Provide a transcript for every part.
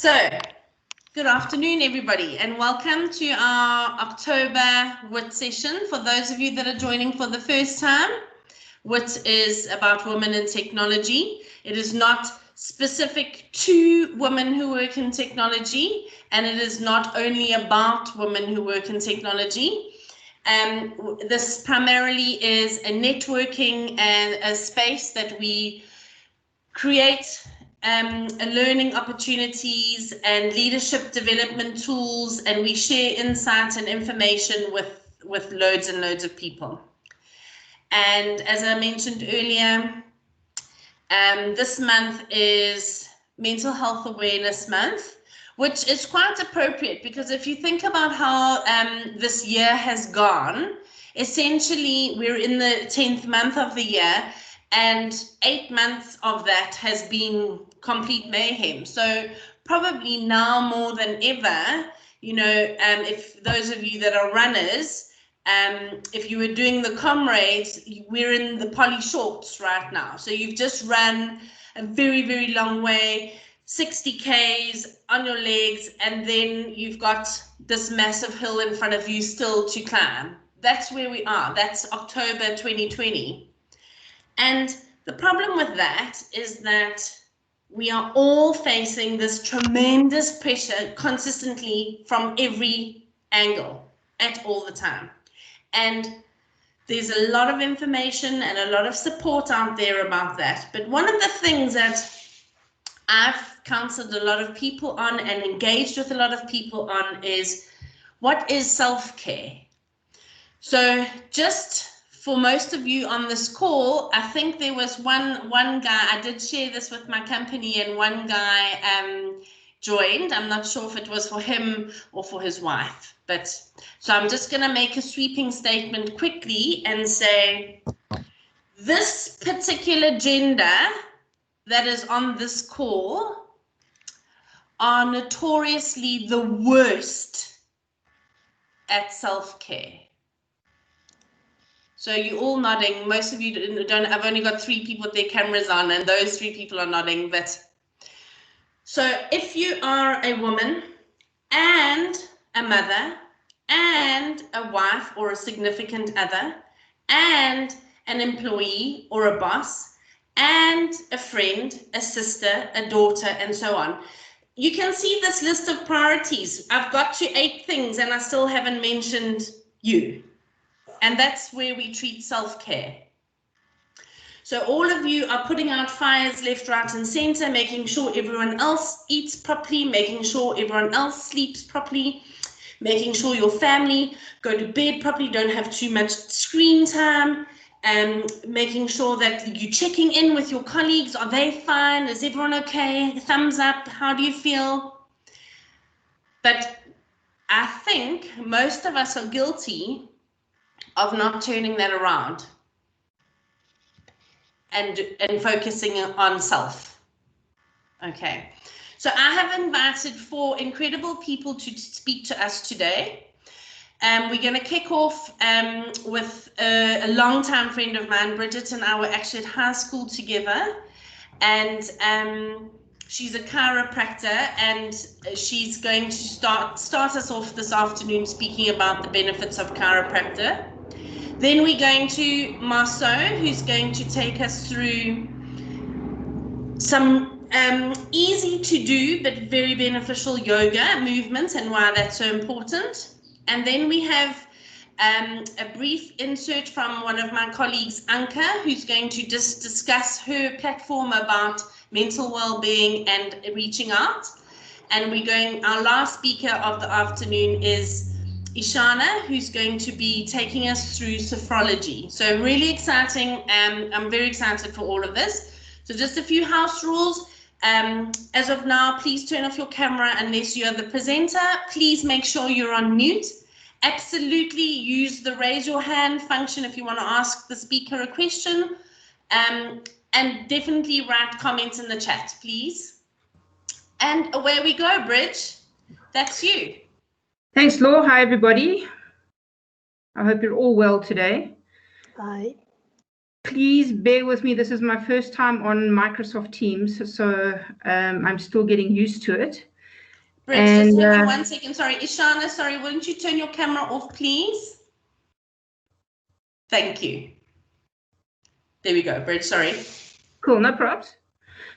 So, good afternoon, everybody, and welcome to our October WIT session. For those of you that are joining for the first time, WIT is about women in technology. It is not specific to women who work in technology, and it is not only about women who work in technology. This primarily is a networking and a space that we create learning opportunities and leadership development tools, and we share insight and information with loads and loads of people. And as I mentioned earlier, this month is Mental Health Awareness Month, which is quite appropriate because if you think about how this year has gone, essentially we're in the 10th month of the year, and 8 months of that has been complete mayhem. So probably now more than ever, you know, if those of you that are runners, if you were doing the comrades, we're in the poly shorts right now. So you've just run a very, very long way, 60 Ks on your legs, and then you've got this massive hill in front of you still to climb. That's where we are. That's October 2020. And the problem with that is that we are all facing this tremendous pressure consistently from every angle at all the time. And there's a lot of information and a lot of support out there about that. But one of the things that I've counseled a lot of people on and engaged with a lot of people on is, what is self-care? So just for most of you on this call, I think there was one guy, I did share this with my company, and one guy joined. I'm not sure if it was for him or for his wife, but so I'm just going to make a sweeping statement quickly and say this particular gender that is on this call are notoriously the worst at self-care. So you're all nodding. Most of you don't. I've only got 3 people with their cameras on, and those 3 people are nodding. But so if you are a woman and a mother and a wife or a significant other and an employee or a boss and a friend, a sister, a daughter, and so on, you can see this list of priorities. I've got to 8 things, and I still haven't mentioned you. And that's where we treat self-care. So all of you are putting out fires left, right, and center, making sure everyone else eats properly, making sure everyone else sleeps properly, making sure your family go to bed properly, don't have too much screen time, and making sure that you're checking in with your colleagues. Are they fine? Is everyone okay? Thumbs up. How do you feel? But I think most of us are guilty of not turning that around and focusing on self. Okay, so I have invited 4 incredible people to speak to us today. We're going to kick off with a longtime friend of mine. Bridget and I were actually at high school together, and she's a chiropractor, and she's going to start us off this afternoon speaking about the benefits of chiropractor. Then we're going to Marceau, who's going to take us through some easy to do but very beneficial yoga movements and why that's so important. And then we have a brief insert from one of my colleagues, Anka, who's going to just discuss her platform about mental well-being and reaching out. And our last speaker of the afternoon is Ishana, who's going to be taking us through Sophrology. So really exciting. I'm very excited for all of this. So just a few house rules. As of now, please turn off your camera unless you're the presenter. Please make sure you're on mute. Absolutely use the raise your hand function if you want to ask the speaker a question. And definitely write comments in the chat, please. And away we go, Bridge. That's you. Thanks, Laura. Hi, everybody. I hope you're all well today. Hi. Please bear with me. This is my first time on Microsoft Teams, so I'm still getting used to it. Bridge, just hang on 1 second. Sorry, Ishana, sorry, wouldn't you turn your camera off, please? Thank you. There we go, Bridge, sorry. Cool, no props.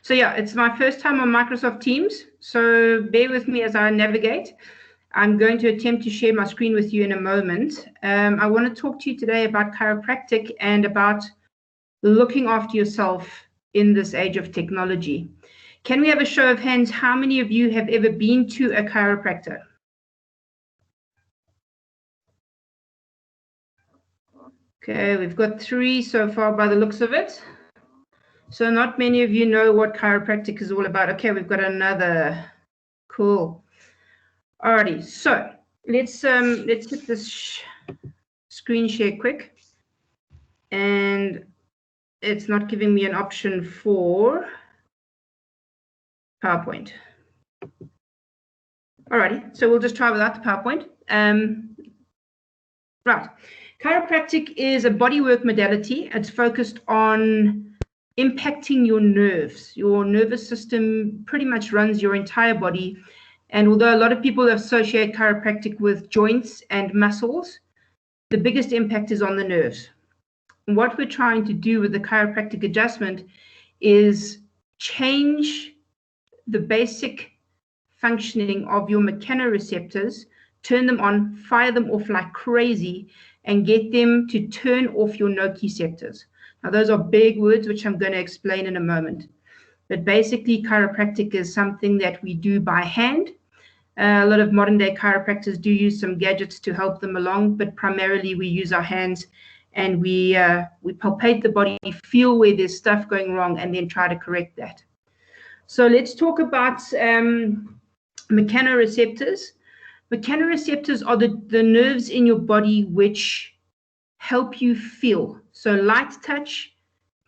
So yeah, it's my first time on Microsoft Teams, so bear with me as I navigate. I'm going to attempt to share my screen with you in a moment. I want to talk to you today about chiropractic and about looking after yourself in this age of technology. Can we have a show of hands? How many of you have ever been to a chiropractor? Okay, we've got 3 so far by the looks of it. So not many of you know what chiropractic is all about. Okay, we've got another. Cool. Alrighty, so let's hit this screen share quick. And it's not giving me an option for PowerPoint. Alrighty, so we'll just try without the PowerPoint. Right, chiropractic is a bodywork modality. It's focused on impacting your nerves. Your nervous system pretty much runs your entire body. And although a lot of people associate chiropractic with joints and muscles, the biggest impact is on the nerves. And what we're trying to do with the chiropractic adjustment is change the basic functioning of your mechanoreceptors, turn them on, fire them off like crazy, and get them to turn off your nociceptors. Now, those are big words, which I'm going to explain in a moment. But basically, chiropractic is something that we do by hand. A lot of modern day chiropractors do use some gadgets to help them along, but primarily we use our hands and we palpate the body, feel where there's stuff going wrong, and then try to correct that. So let's talk about mechanoreceptors. Mechanoreceptors are the nerves in your body which help you feel. So light touch,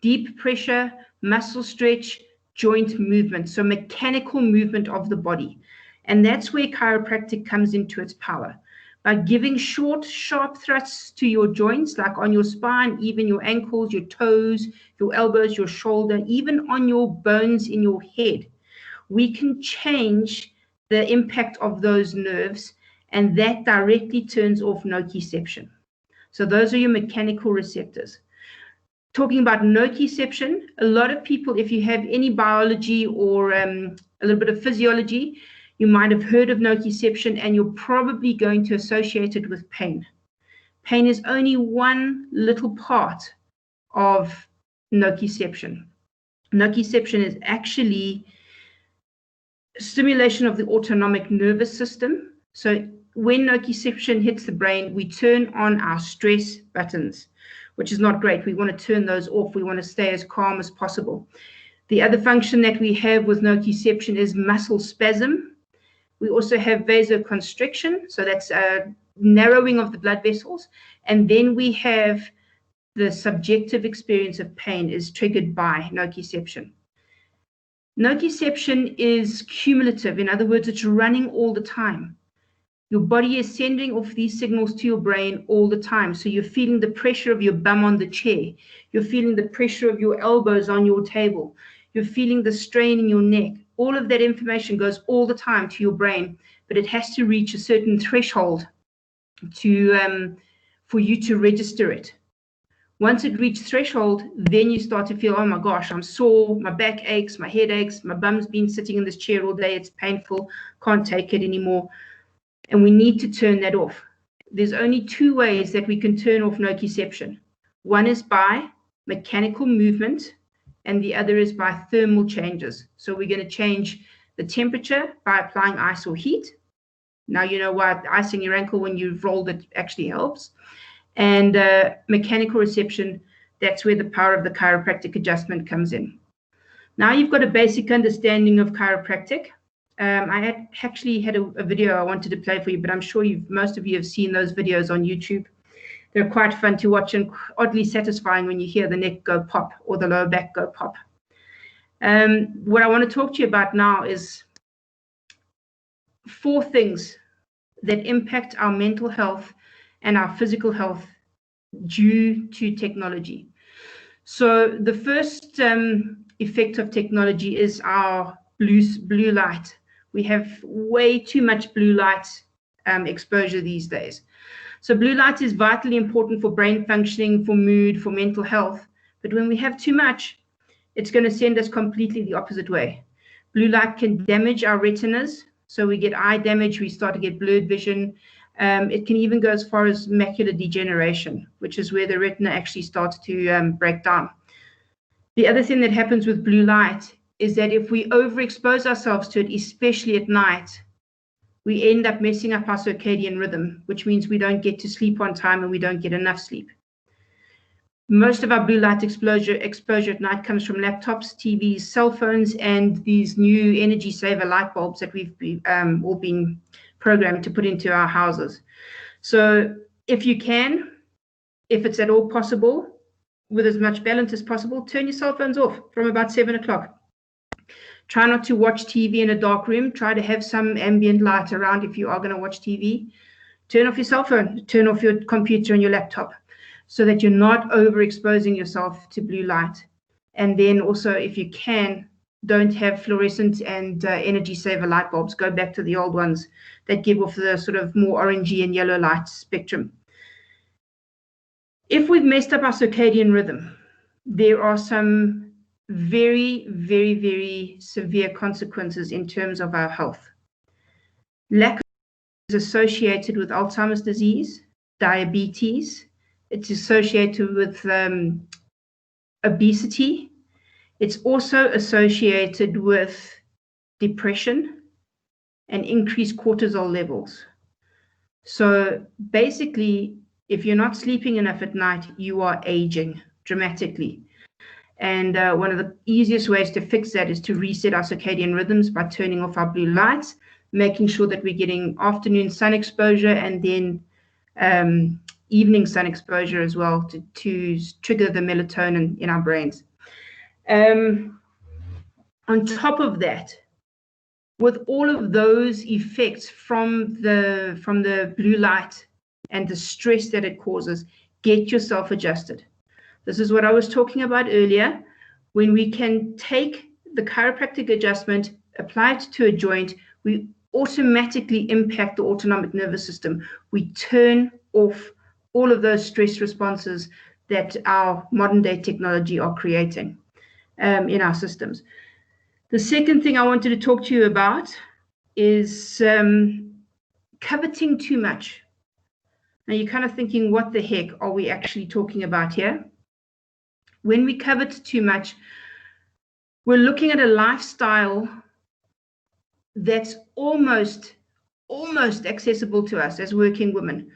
deep pressure, muscle stretch, joint movement. So mechanical movement of the body. And that's where chiropractic comes into its power. By giving short, sharp thrusts to your joints, like on your spine, even your ankles, your toes, your elbows, your shoulder, even on your bones in your head, we can change the impact of those nerves, and that directly turns off nociception. So those are your mechanical receptors. Talking about nociception, a lot of people, if you have any biology or a little bit of physiology, you might have heard of nociception, and you're probably going to associate it with pain. Pain is only one little part of nociception. Nociception is actually stimulation of the autonomic nervous system. So when nociception hits the brain, we turn on our stress buttons, which is not great. We want to turn those off. We want to stay as calm as possible. The other function that we have with nociception is muscle spasm. We also have vasoconstriction, so that's a narrowing of the blood vessels. And then we have the subjective experience of pain is triggered by nociception. Nociception is cumulative. In other words, it's running all the time. Your body is sending off these signals to your brain all the time. So you're feeling the pressure of your bum on the chair. You're feeling the pressure of your elbows on your table. You're feeling the strain in your neck. All of that information goes all the time to your brain, but it has to reach a certain threshold for you to register it. Once it reaches threshold, then you start to feel, oh my gosh, I'm sore, my back aches, my head aches, my bum's been sitting in this chair all day, it's painful, can't take it anymore. And we need to turn that off. There's only 2 ways that we can turn off nociception. One is by mechanical movement, and the other is by thermal changes. So we're going to change the temperature by applying ice or heat. Now you know why icing your ankle when you've rolled it actually helps. And mechanical reception, that's where the power of the chiropractic adjustment comes in. Now you've got a basic understanding of chiropractic. I actually had a video I wanted to play for you, but I'm sure most of you have seen those videos on YouTube. They're quite fun to watch and oddly satisfying when you hear the neck go pop or the lower back go pop. What I want to talk to you about now is 4 things that impact our mental health and our physical health due to technology. So the first effect of technology is our blue light, We have way too much blue light exposure these days. So blue light is vitally important for brain functioning, for mood, for mental health. But when we have too much, it's going to send us completely the opposite way. Blue light can damage our retinas. So we get eye damage, we start to get blurred vision. It can even go as far as macular degeneration, which is where the retina actually starts to break down. The other thing that happens with blue light is that if we overexpose ourselves to it, especially at night, we end up messing up our circadian rhythm, which means we don't get to sleep on time and we don't get enough sleep. Most of our blue light exposure at night comes from laptops, TVs, cell phones, and these new energy saver light bulbs that we've all been programmed to put into our houses. So if you can, if it's at all possible, with as much balance as possible, turn your cell phones off from about 7 o'clock. Try not to watch TV in a dark room. Try to have some ambient light around if you are going to watch TV. Turn off your cell phone, turn off your computer and your laptop so that you're not overexposing yourself to blue light. And then also, if you can, don't have fluorescent and energy saver light bulbs. Go back to the old ones that give off the sort of more orangey and yellow light spectrum. If we've messed up our circadian rhythm, there are some very, very, very severe consequences in terms of our health. Lack of is associated with Alzheimer's disease, diabetes. It's associated with obesity. It's also associated with depression and increased cortisol levels. So basically, if you're not sleeping enough at night, you are aging dramatically. And one of the easiest ways to fix that is to reset our circadian rhythms by turning off our blue lights, making sure that we're getting afternoon sun exposure and then evening sun exposure as well to trigger the melatonin in our brains. On top of that, with all of those effects from the blue light and the stress that it causes, get yourself adjusted. This is what I was talking about earlier. When we can take the chiropractic adjustment, apply it to a joint, we automatically impact the autonomic nervous system. We turn off all of those stress responses that our modern day technology are creating in our systems. The second thing I wanted to talk to you about is coveting too much. Now you're kind of thinking, what the heck are we actually talking about here? When we covet too much, we're looking at a lifestyle that's almost accessible to us as working women.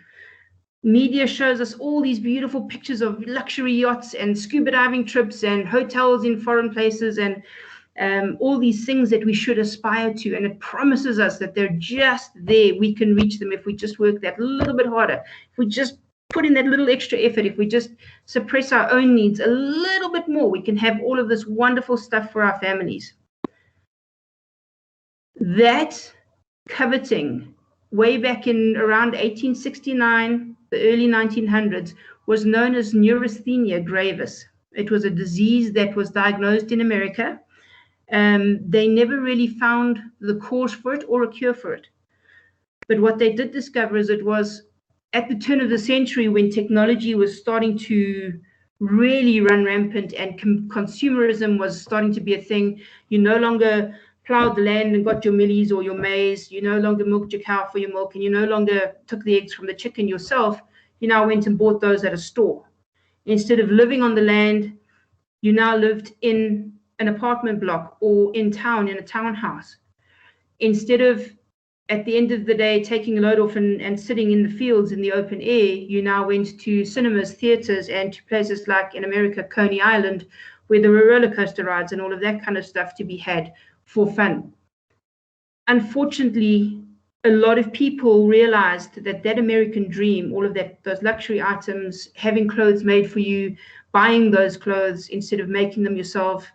Media shows us all these beautiful pictures of luxury yachts and scuba diving trips and hotels in foreign places and all these things that we should aspire to. And it promises us that they're just there. We can reach them if we just work that little bit harder. If we just put in that little extra effort, if we just suppress our own needs a little bit more, we can have all of this wonderful stuff for our families. That coveting, way back in around 1869, the early 1900s, was known as neurasthenia gravis. It was a disease that was diagnosed in America. They never really found the cause for it or a cure for it. But what they did discover is it was at the turn of the century, when technology was starting to really run rampant and consumerism was starting to be a thing. You no longer plowed the land and got your millies or your maize. You no longer milked your cow for your milk, and you no longer took the eggs from the chicken yourself. You now went and bought those at a store. Instead of living on the land, you now lived in an apartment block or in town in a townhouse. Instead of, at the end of the day, taking a load off and sitting in the fields in the open air, you now went to cinemas, theaters, and to places like in America, Coney Island, where there were roller coaster rides and all of that kind of stuff to be had for fun. Unfortunately, a lot of people realized that that American dream, all of that, those luxury items, having clothes made for you, buying those clothes instead of making them yourself,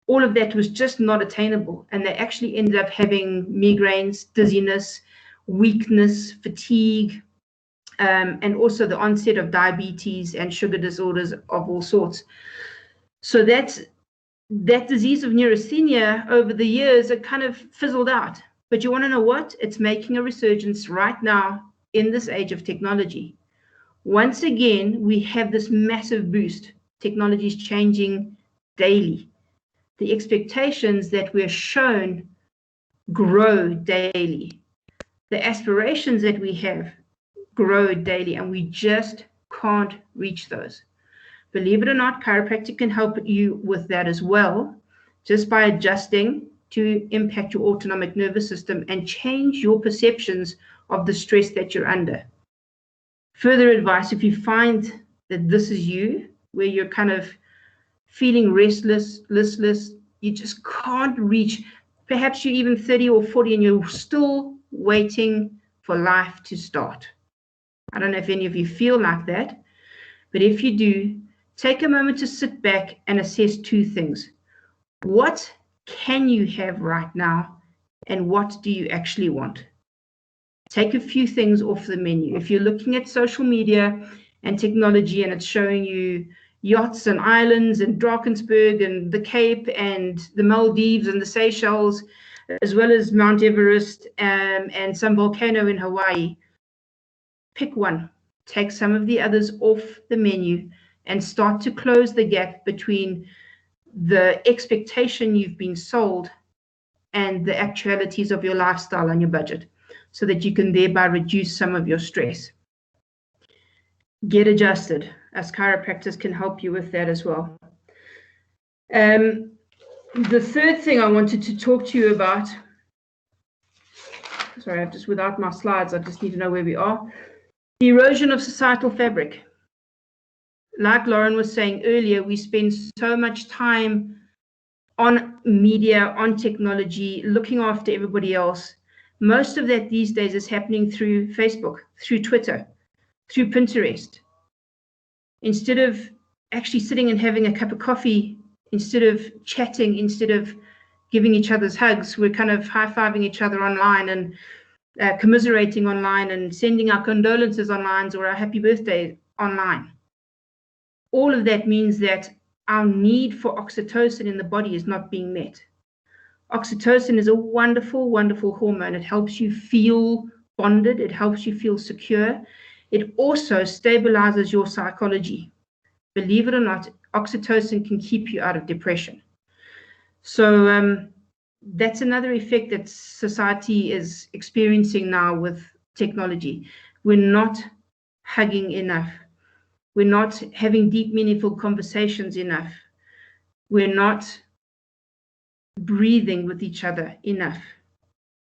all of that was just not attainable. And they actually ended up having migraines, dizziness, weakness, fatigue, and also the onset of diabetes and sugar disorders of all sorts. So that's that disease of neurasthenia over the years, it kind of fizzled out. But you want to know what? It's making a resurgence right now in this age of technology. Once again, we have this massive boost. Technology is changing daily. The expectations that we're shown grow daily. The aspirations that we have grow daily, and we just can't reach those. Believe it or not, chiropractic can help you with that as well, just by adjusting to impact your autonomic nervous system and change your perceptions of the stress that you're under. Further advice, if you find that this is you, where you're kind of feeling restless, listless, you just can't reach, perhaps you're even 30 or 40 and you're still waiting for life to start. I don't know if any of you feel like that, but if you do, take a moment to sit back and assess two things. What can you have right now, and what do you actually want? Take a few things off the menu. If you're looking at social media and technology and it's showing you yachts and islands and Drakensberg and the Cape and the Maldives and the Seychelles, as well as Mount Everest and some volcano in Hawaii, pick one. Take some of the others off the menu and start to close the gap between the expectation you've been sold and the actualities of your lifestyle and your budget, so that you can thereby reduce some of your stress. Get adjusted. As chiropractors can help you with that as well. The third thing I wanted to talk to you about, sorry, I've just, without my slides, I just need to know where we are. The erosion of societal fabric. Like Lauren was saying earlier, we spend so much time on media, on technology, looking after everybody else. Most of that these days is happening through Facebook, through Twitter, through Pinterest. Instead of actually sitting and having a cup of coffee, instead of chatting, instead of giving each other's hugs, we're kind of high-fiving each other online and commiserating online and sending our condolences online or our happy birthday online. All of that means that our need for oxytocin in the body is not being met. Oxytocin is a wonderful, wonderful hormone. It helps you feel bonded. It helps you feel secure. It also stabilizes your psychology. Believe it or not, oxytocin can keep you out of depression. So that's another effect that society is experiencing now with technology. We're not hugging enough. We're not having deep, meaningful conversations enough. We're not breathing with each other enough.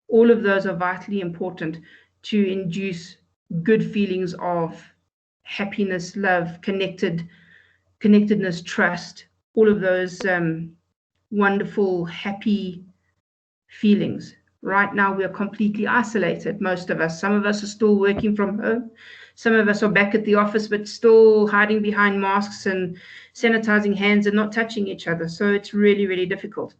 All of those are vitally important to induce good feelings of happiness, love, connectedness, trust, all of those wonderful, happy feelings. Right now, we are completely isolated, most of us. Some of us are still working from home. Some of us are back at the office, but still hiding behind masks and sanitizing hands and not touching each other. So it's really, really difficult.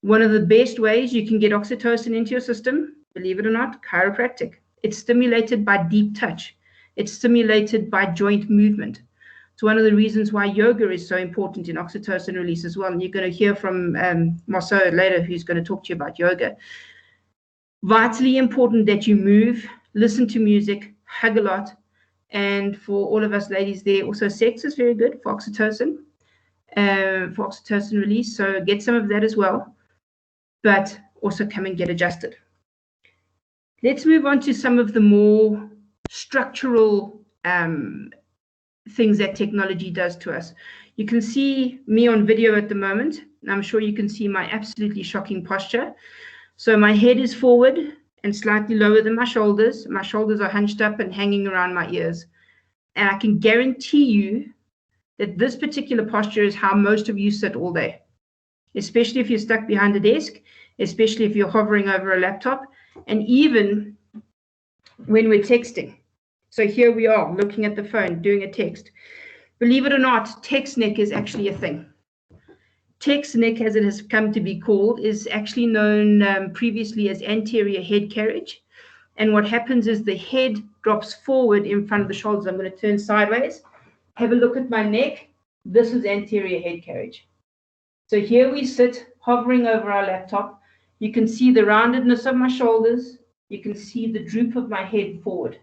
One of the best ways you can get oxytocin into your system, believe it or not, chiropractic. It's stimulated by deep touch. It's stimulated by joint movement. It's one of the reasons why yoga is so important in oxytocin release as well. And you're going to hear from Marceau later, who's going to talk to you about yoga. Vitally important that you move, listen to music, hug a lot. And for all of us ladies there, also sex is very good for oxytocin release. So get some of that as well, but also come and get adjusted. Let's move on to some of the more structural things that technology does to us. You can see me on video at the moment. I'm sure you can see my absolutely shocking posture. So my head is forward and slightly lower than my shoulders. My shoulders are hunched up and hanging around my ears. And I can guarantee you that this particular posture is how most of you sit all day, especially if you're stuck behind a desk, especially if you're hovering over a laptop, and even when we're texting. So here we are looking at the phone, doing a text. Believe it or not, text neck is actually a thing. Text neck, as it has come to be called, is actually known previously as anterior head carriage. And what happens is the head drops forward in front of the shoulders. I'm going to turn sideways. Have a look at my neck. This is anterior head carriage. So here we sit, hovering over our laptop. You can see the roundedness of my shoulders. You can see the droop of my head forward.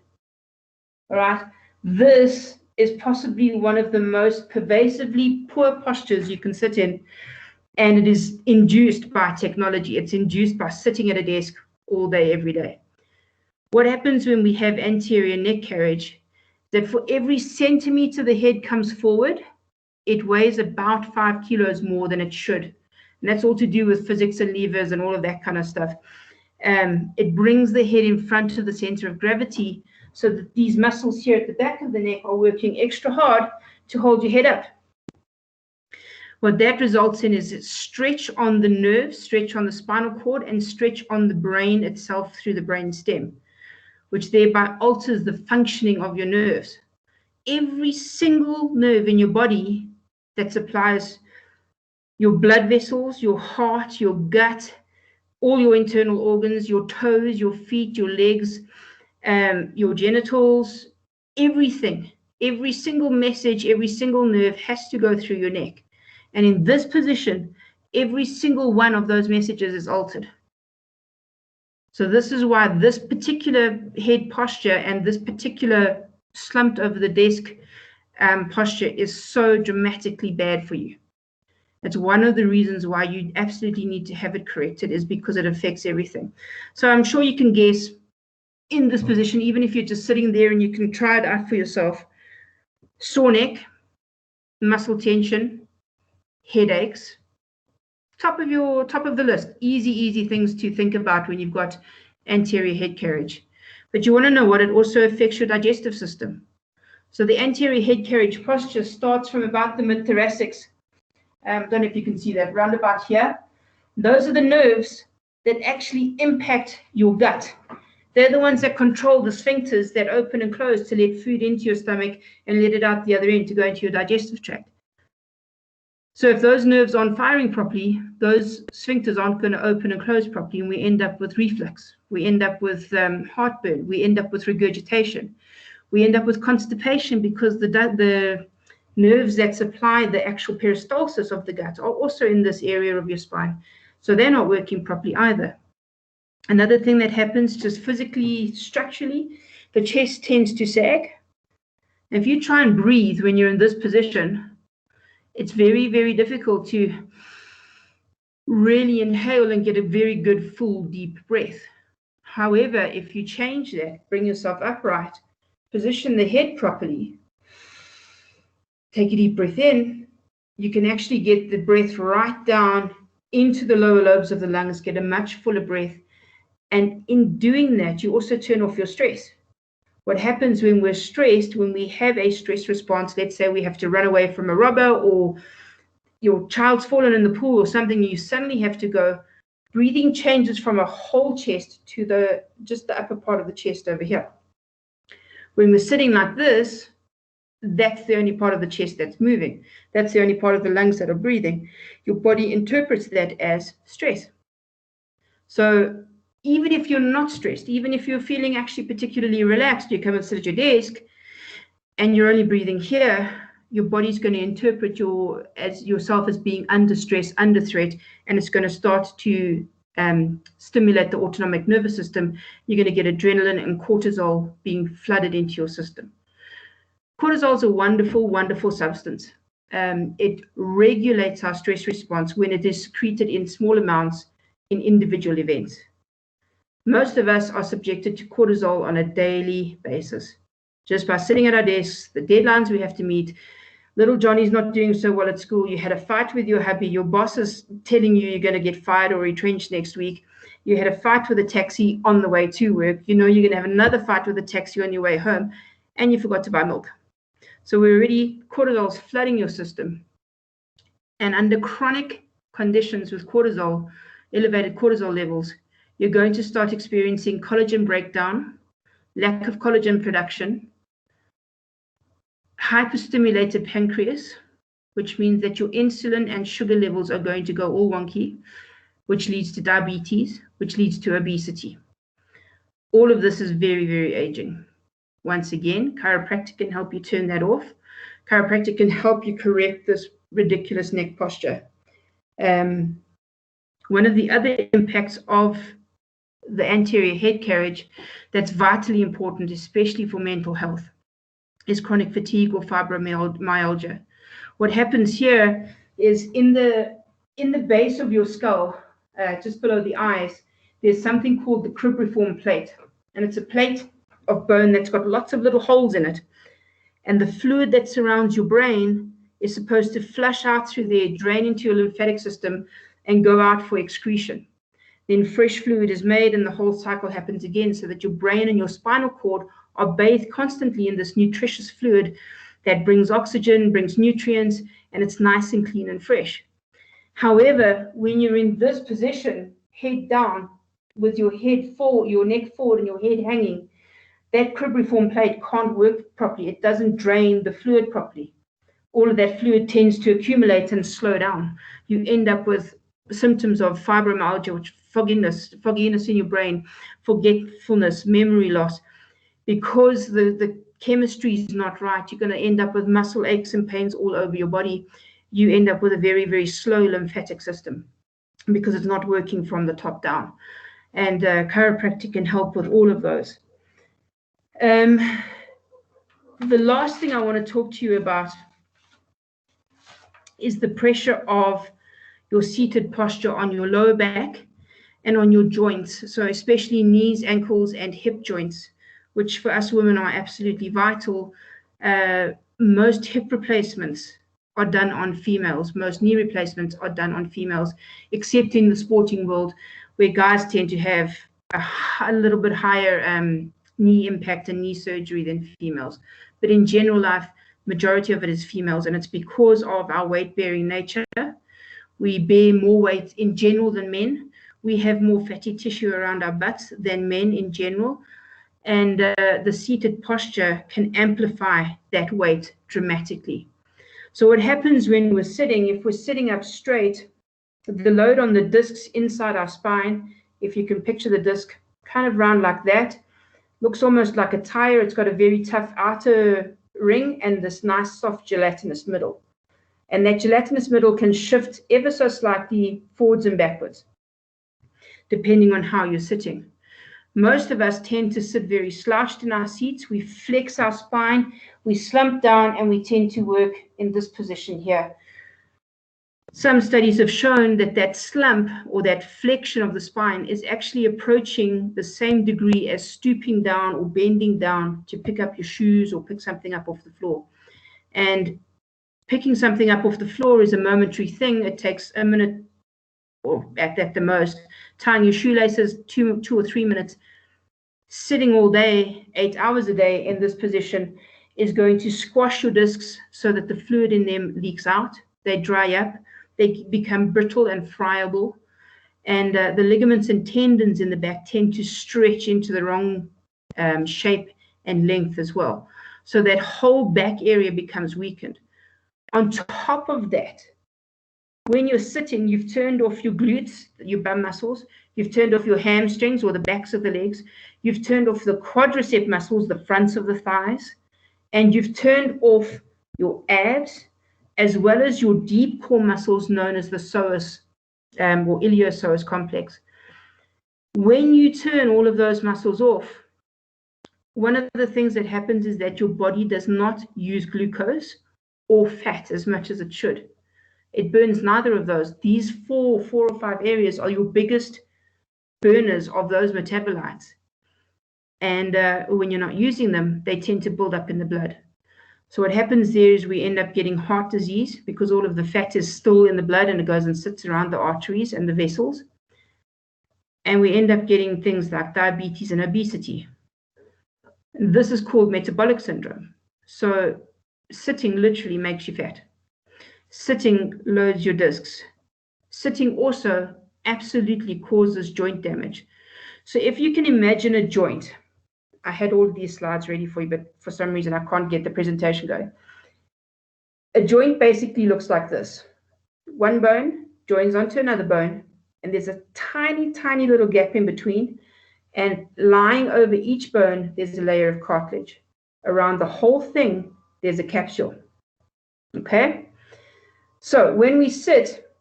All right. This is possibly one of the most pervasively poor postures you can sit in. And it is induced by technology. It's induced by sitting at a desk all day, every day. What happens when we have anterior neck carriage, that for every centimeter the head comes forward, it weighs about 5 kilos more than it should. And that's all to do with physics and levers and all of that kind of stuff. It brings the head in front of the center of gravity so that these muscles here at the back of the neck are working extra hard to hold your head up. What that results in is a stretch on the nerves, stretch on the spinal cord, and stretch on the brain itself through the brain stem, which thereby alters the functioning of your nerves. Every single nerve in your body that supplies your blood vessels, your heart, your gut, all your internal organs, your toes, your feet, your legs, your genitals, everything, every single message, every single nerve has to go through your neck. And in this position, every single one of those messages is altered. So this is why this particular head posture and this particular slumped over the desk posture is so dramatically bad for you. It's one of the reasons why you absolutely need to have it corrected, is because it affects everything. So I'm sure you can guess in this position, even if you're just sitting there, and you can try it out for yourself: sore neck, muscle tension, headaches, top of the list. Easy things to think about when you've got anterior head carriage. But you want to know what it also affects your digestive system. So the anterior head carriage posture starts from about the mid-thoracics. Don't know if you can see that, round about here. Those are the nerves that actually impact your gut. They're the ones that control the sphincters that open and close to let food into your stomach and let it out the other end to go into your digestive tract. So if those nerves aren't firing properly, those sphincters aren't going to open and close properly, and we end up with reflux. We end up with heartburn. We end up with regurgitation. We end up with constipation, because the nerves that supply the actual peristalsis of the gut are also in this area of your spine. So they're not working properly either. Another thing that happens, just physically, structurally, the chest tends to sag. If you try and breathe when you're in this position, it's very difficult to really inhale and get a very good, full, deep breath. However, if you change that, bring yourself upright, position the head properly, take a deep breath in, you can actually get the breath right down into the lower lobes of the lungs, get a much fuller breath. And in doing that, you also turn off your stress. What happens when we're stressed, when we have a stress response, let's say we have to run away from a robber, or your child's fallen in the pool or something, you suddenly have to go, breathing changes from a whole chest to just the upper part of the chest over here. When we're sitting like this, that's the only part of the chest that's moving. That's the only part of the lungs that are breathing. Your body interprets that as stress. So even if you're not stressed, even if you're feeling actually particularly relaxed, you come and sit at your desk and you're only breathing here, your body's going to interpret yourself as being under stress, under threat, and it's going to start to stimulate the autonomic nervous system. You're going to get adrenaline and cortisol being flooded into your system. Cortisol is a wonderful substance. It regulates our stress response when it is secreted in small amounts in individual events. Most of us are subjected to cortisol on a daily basis. Just by sitting at our desks, the deadlines we have to meet, little Johnny's not doing so well at school, you had a fight with your hubby, your boss is telling you you're going to get fired or retrenched next week, you had a fight with a taxi on the way to work, you know you're going to have another fight with a taxi on your way home, and you forgot to buy milk. So cortisol's flooding your system. And under chronic conditions with cortisol, elevated cortisol levels, you're going to start experiencing collagen breakdown, lack of collagen production, hyperstimulated pancreas, which means that your insulin and sugar levels are going to go all wonky, which leads to diabetes, which leads to obesity. All of this is very aging. Once again, chiropractic can help you turn that off. Chiropractic can help you correct this ridiculous neck posture. One of the other impacts of the anterior head carriage that's vitally important, especially for mental health, is chronic fatigue or fibromyalgia. What happens here is in the base of your skull, just below the eyes, there's something called the cribriform plate, and it's a plate of bone that's got lots of little holes in it, and the fluid that surrounds your brain is supposed to flush out through there, drain into your lymphatic system, and go out for excretion. Then fresh fluid is made, and the whole cycle happens again, so that your brain and your spinal cord are bathed constantly in this nutritious fluid that brings oxygen, brings nutrients, and it's nice and clean and fresh. However, when you're in this position, head down, with your head forward, your neck forward, and your head hanging, that cribriform plate can't work properly. It doesn't drain the fluid properly. All of that fluid tends to accumulate and slow down. You end up with symptoms of fibromyalgia, which fogginess in your brain, forgetfulness, memory loss. Because the chemistry is not right, you're going to end up with muscle aches and pains all over your body. You end up with a very, very slow lymphatic system because it's not working from the top down. And chiropractic can help with all of those. The last thing I want to talk to you about is the pressure of your seated posture on your lower back and on your joints. So especially knees, ankles, and hip joints, which for us women are absolutely vital. Most hip replacements are done on females. Most knee replacements are done on females, except in the sporting world, where guys tend to have a little bit higher knee impact and knee surgery than females. But in general life, majority of it is females, and it's because of our weight-bearing nature. We bear more weight in general than men. We have more fatty tissue around our butts than men in general. And the seated posture can amplify that weight dramatically. So what happens when we're sitting, if we're sitting up straight, the load on the discs inside our spine, if you can picture the disc kind of round like that, looks almost like a tire. It's got a very tough outer ring and this nice soft gelatinous middle. And that gelatinous middle can shift ever so slightly forwards and backwards, depending on how you're sitting. Most of us tend to sit very slouched in our seats. We flex our spine, we slump down, and we tend to work in this position here. Some studies have shown that that slump or that flexion of the spine is actually approaching the same degree as stooping down or bending down to pick up your shoes or pick something up off the floor. And picking something up off the floor is a momentary thing. It takes a minute or at the most. Tying your shoelaces, 2 or 3 minutes. Sitting all day, 8 hours a day in this position is going to squash your discs so that the fluid in them leaks out. They dry up. They become brittle and friable. And the ligaments and tendons in the back tend to stretch into the wrong shape and length as well. So that whole back area becomes weakened. On top of that, when you're sitting, you've turned off your glutes, your bum muscles, you've turned off your hamstrings or the backs of the legs, you've turned off the quadricep muscles, the fronts of the thighs, and you've turned off your abs, as well as your deep core muscles known as the psoas or iliopsoas complex. When you turn all of those muscles off, one of the things that happens is that your body does not use glucose or fat as much as it should. It burns neither of those. These four or five areas are your biggest burners of those metabolites. And when you're not using them, they tend to build up in the blood. So what happens there is we end up getting heart disease because all of the fat is still in the blood and it goes and sits around the arteries and the vessels. And we end up getting things like diabetes and obesity. This is called metabolic syndrome. So sitting literally makes you fat. Sitting loads your discs. Sitting also absolutely causes joint damage. So if you can imagine a joint, I had all of these slides ready for you, but for some reason I can't get the presentation going. A joint basically looks like this. One bone joins onto another bone, and there's a tiny, tiny little gap in between, and lying over each bone, there's a layer of cartilage. Around the whole thing, there's a capsule. Okay? So when we sit,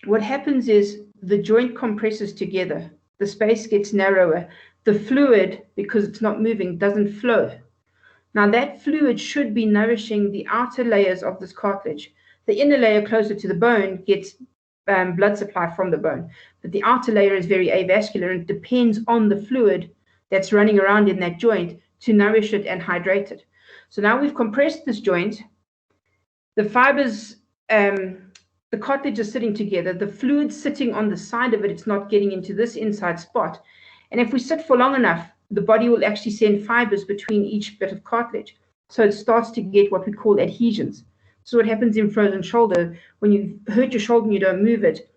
what happens is the joint compresses together. The space gets narrower. The fluid, because it's not moving, doesn't flow. Now that fluid should be nourishing the outer layers of this cartilage. The inner layer closer to the bone gets blood supply from the bone, but the outer layer is very avascular and it depends on the fluid that's running around in that joint to nourish it and hydrate it. So now we've compressed this joint. The fibers, the cartilage is sitting together. The fluid sitting on the side of it, it's not getting into this inside spot. And if we sit for long enough, the body will actually send fibers between each bit of cartilage. So it starts to get what we call adhesions. So what happens in frozen shoulder, when you hurt your shoulder and you don't move it,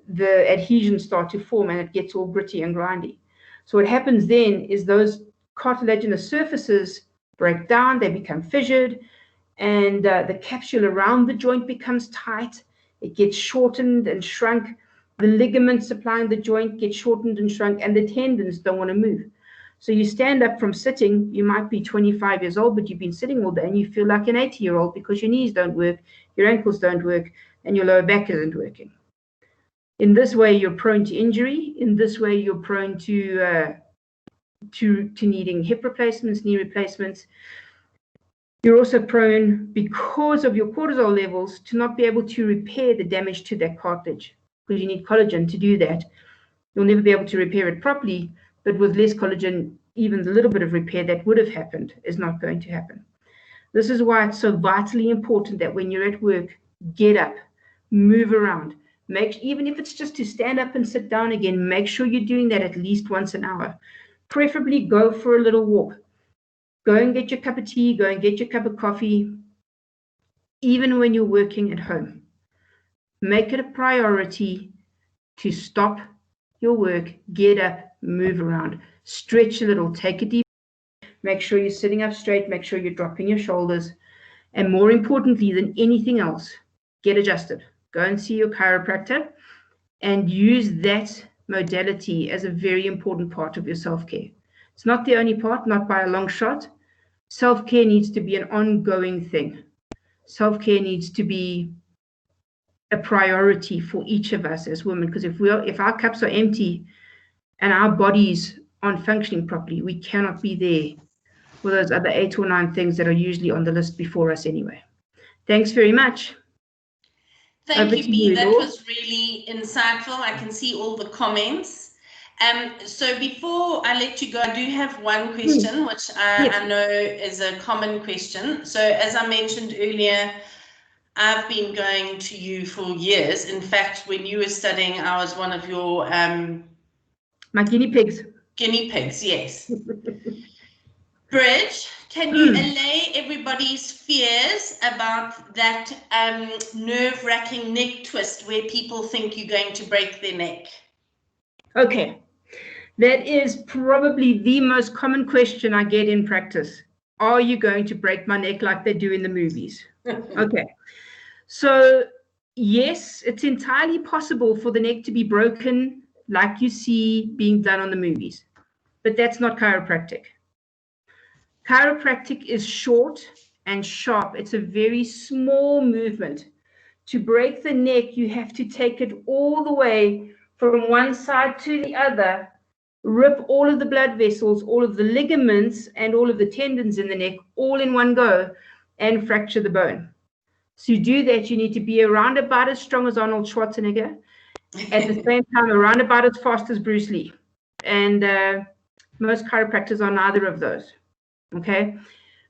the adhesions start to form and it gets all gritty and grindy. So what happens then is those cartilaginous surfaces break down, they become fissured, and the capsule around the joint becomes tight. It gets shortened and shrunk. The ligaments supplying the joint get shortened and shrunk, and the tendons don't want to move. So you stand up from sitting, you might be 25 years old, but you've been sitting all day and you feel like an 80-year-old because your knees don't work, your ankles don't work, and your lower back isn't working. In this way, you're prone to injury. In this way, you're prone to needing hip replacements, knee replacements. You're also prone, because of your cortisol levels, to not be able to repair the damage to that cartilage, because you need collagen to do that. You'll never be able to repair it properly, but with less collagen, even the little bit of repair that would have happened is not going to happen. This is why it's so vitally important that when you're at work, get up, move around. Even if it's just to stand up and sit down again, make sure you're doing that at least once an hour. Preferably go for a little walk. Go and get your cup of tea, go and get your cup of coffee, even when you're working at home. Make it a priority to stop your work, get up, move around, stretch a little, take a deep breath, make sure you're sitting up straight, make sure you're dropping your shoulders, and more importantly than anything else, get adjusted. Go and see your chiropractor and use that modality as a very important part of your self-care. It's not the only part, not by a long shot. Self-care needs to be an ongoing thing. Self-care needs to be a priority for each of us as women, because if our cups are empty and our bodies aren't functioning properly, we cannot be there with those other 8 or 9 things that are usually on the list before us anyway. Thanks very much. Thank you, Bea. That was really insightful. I can see all the comments. So before I let you go, I do have one question, which I know is a common question. So as I mentioned earlier, I've been going to you for years. In fact, when you were studying, I was one of your... my guinea pigs. Guinea pigs, yes. Bridge, can you allay everybody's fears about that nerve-wracking neck twist where people think you're going to break their neck? Okay. That is probably the most common question I get in practice. Are you going to break my neck like they do in the movies? Okay. So, yes, it's entirely possible for the neck to be broken like you see being done on the movies. But that's not chiropractic. Chiropractic is short and sharp. It's a very small movement. To break the neck, you have to take it all the way from one side to the other, rip all of the blood vessels, all of the ligaments, and all of the tendons in the neck all in one go and fracture the bone. So to do that, you need to be around about as strong as Arnold Schwarzenegger, at the same time around about as fast as Bruce Lee. And most chiropractors are neither of those. Okay,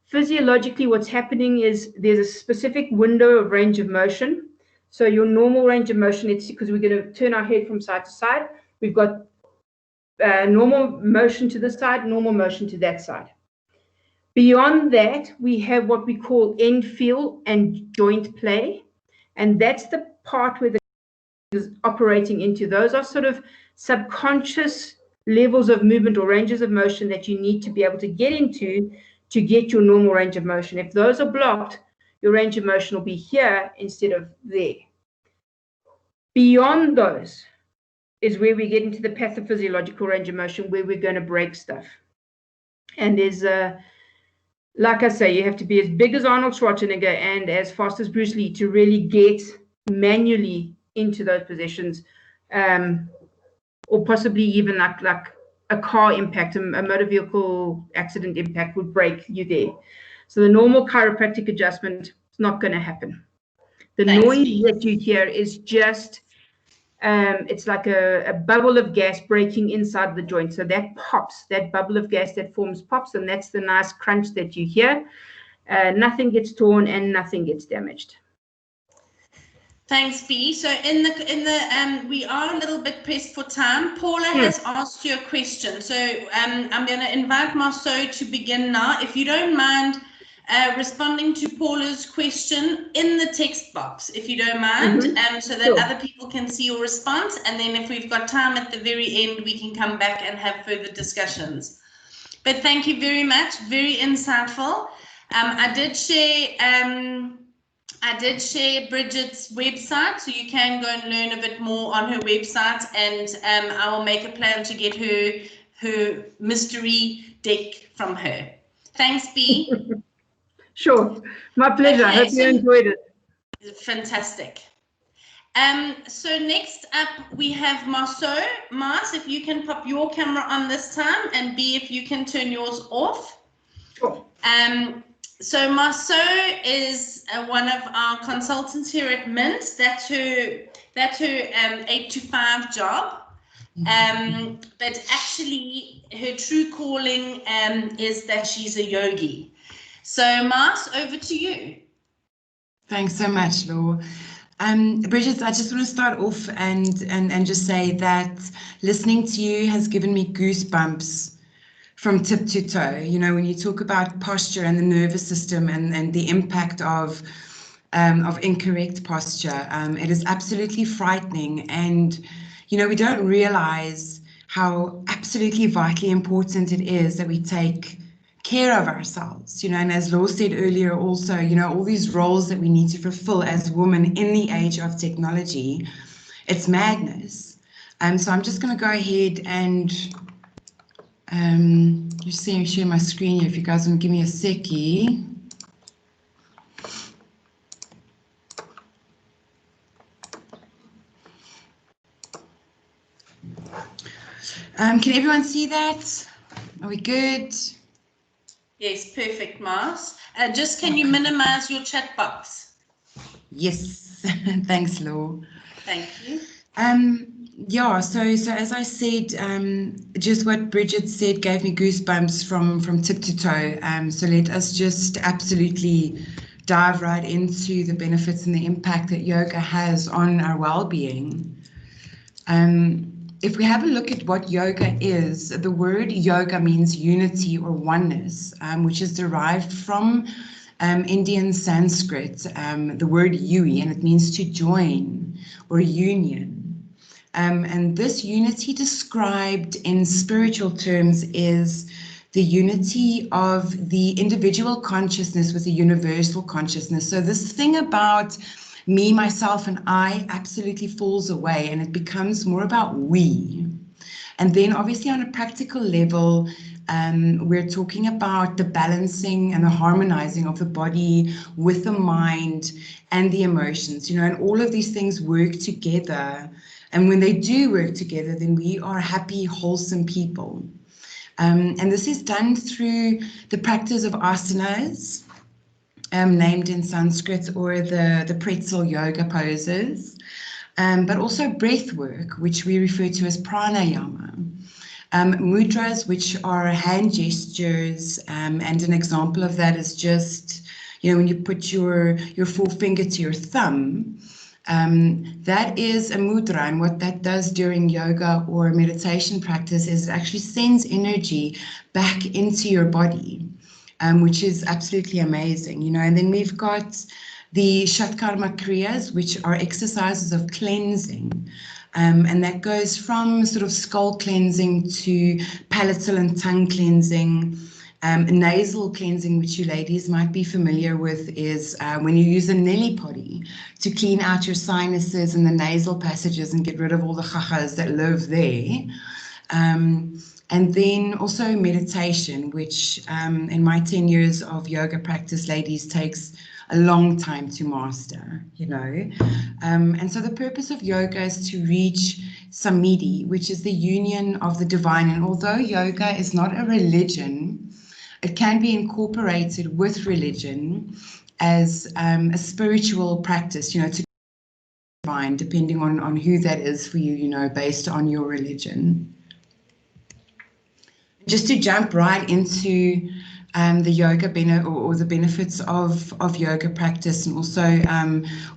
physiologically, what's happening is there's a specific window of range of motion. So your normal range of motion, it's because we're going to turn our head from side to side. We've got normal motion to this side, normal motion to that side. Beyond that, we have what we call end feel and joint play. And that's the part where the is operating into. Those are sort of subconscious levels of movement or ranges of motion that you need to be able to get into to get your normal range of motion. If those are blocked, your range of motion will be here instead of there. Beyond those is where we get into the pathophysiological range of motion, where we're going to break stuff. And there's, like I say, you have to be as big as Arnold Schwarzenegger and as fast as Bruce Lee to really get manually into those positions, or possibly even like a car impact, a motor vehicle accident impact would break you there. So the normal chiropractic adjustment is not going to happen. The noise that you hear is just, it's like a bubble of gas breaking inside the joint. So that pops, that bubble of gas that forms pops, and that's the nice crunch that you hear. Nothing gets torn and nothing gets damaged. Thanks, Bea. So we are a little bit pressed for time. Paula has asked you a question. So I'm going to invite Marceau to begin now. If you don't mind responding to Paula's question in the text box, if you don't mind, so that other people can see your response. And then if we've got time at the very end, we can come back and have further discussions. But thank you very much. Very insightful. I did share Bridget's website, so you can go and learn a bit more on her website, and I will make a plan to get her mystery deck from her. Thanks, Bea. Sure, my pleasure. Okay, I hope you enjoyed it. Fantastic. So next up we have Marceau. Mars, if you can pop your camera on this time, and Bea, if you can turn yours off. Sure. So Marceau is one of our consultants here at Mint. That's her 8 to 5 job. But actually her true calling is that she's a yogi. So Mars, over to you. Thanks so much, Law. Bridget, I just want to start off and just say that listening to you has given me goosebumps from tip to toe. You know, when you talk about posture and the nervous system and the impact of incorrect posture, it is absolutely frightening. And, you know, we don't realize how absolutely vitally important it is that we take care of ourselves, you know, and as Law said earlier also, you know, all these roles that we need to fulfill as women in the age of technology, it's madness. So I'm just going to go ahead and just share my screen here if you guys want to give me a seckie. Can everyone see that? Are we good? Yes, perfect, Mars. Just can you minimize your chat box? Yes, thanks, Law. Thank you. Yeah, so as I said, just what Bridget said gave me goosebumps from tip to toe. So let us just absolutely dive right into the benefits and the impact that yoga has on our well-being. If we have a look at what yoga is, the word yoga means unity or oneness, which is derived from Indian Sanskrit, the word yui, and it means to join or union. And this unity described in spiritual terms is the unity of the individual consciousness with the universal consciousness. So this thing about me, myself, and I absolutely falls away, and it becomes more about we. And then obviously on a practical level, we're talking about the balancing and the harmonizing of the body with the mind and the emotions, you know, and all of these things work together. And when they do work together, then we are happy, wholesome people. And this is done through the practice of asanas, named in Sanskrit, or the pretzel yoga poses, but also breath work, which we refer to as pranayama. Mudras, which are hand gestures, and an example of that is just, you know, when you put your forefinger to your thumb, that is a mudra, and what that does during yoga or meditation practice is it actually sends energy back into your body, which is absolutely amazing, you know. And then we've got the Shatkarma Kriyas, which are exercises of cleansing, and that goes from sort of skull cleansing to palatal and tongue cleansing. Nasal cleansing, which you ladies might be familiar with, is when you use a neli potty to clean out your sinuses and the nasal passages and get rid of all the chachas that live there. And then also meditation, which in my 10 years of yoga practice, ladies, takes a long time to master, you know. And so the purpose of yoga is to reach samiti, which is the union of the divine. And although yoga is not a religion, it can be incorporated with religion as a spiritual practice, you know, to divine, depending on who that is for you, you know, based on your religion. Just to jump right into the yoga or the benefits of yoga practice, and also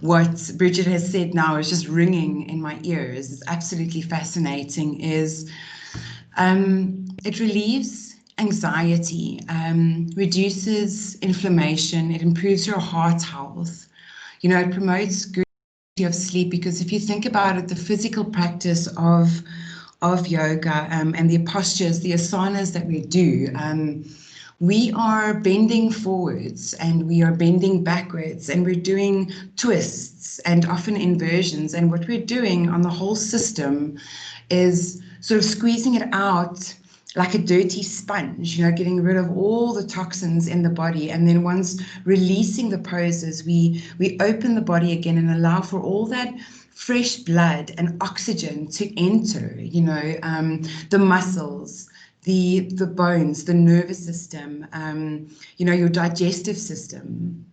what Bridget has said now is just ringing in my ears. It's absolutely fascinating. Is it relieves anxiety, reduces inflammation, it improves your heart health. You know, it promotes good quality of sleep, because if you think about it, the physical practice of yoga and the postures, the asanas that we do, we are bending forwards and we are bending backwards, and we're doing twists and often inversions. And what we're doing on the whole system is sort of squeezing it out like a dirty sponge, you know, getting rid of all the toxins in the body. And then once releasing the poses, we open the body again and allow for all that fresh blood and oxygen to enter, you know, the muscles, the bones, the nervous system, you know, your digestive system.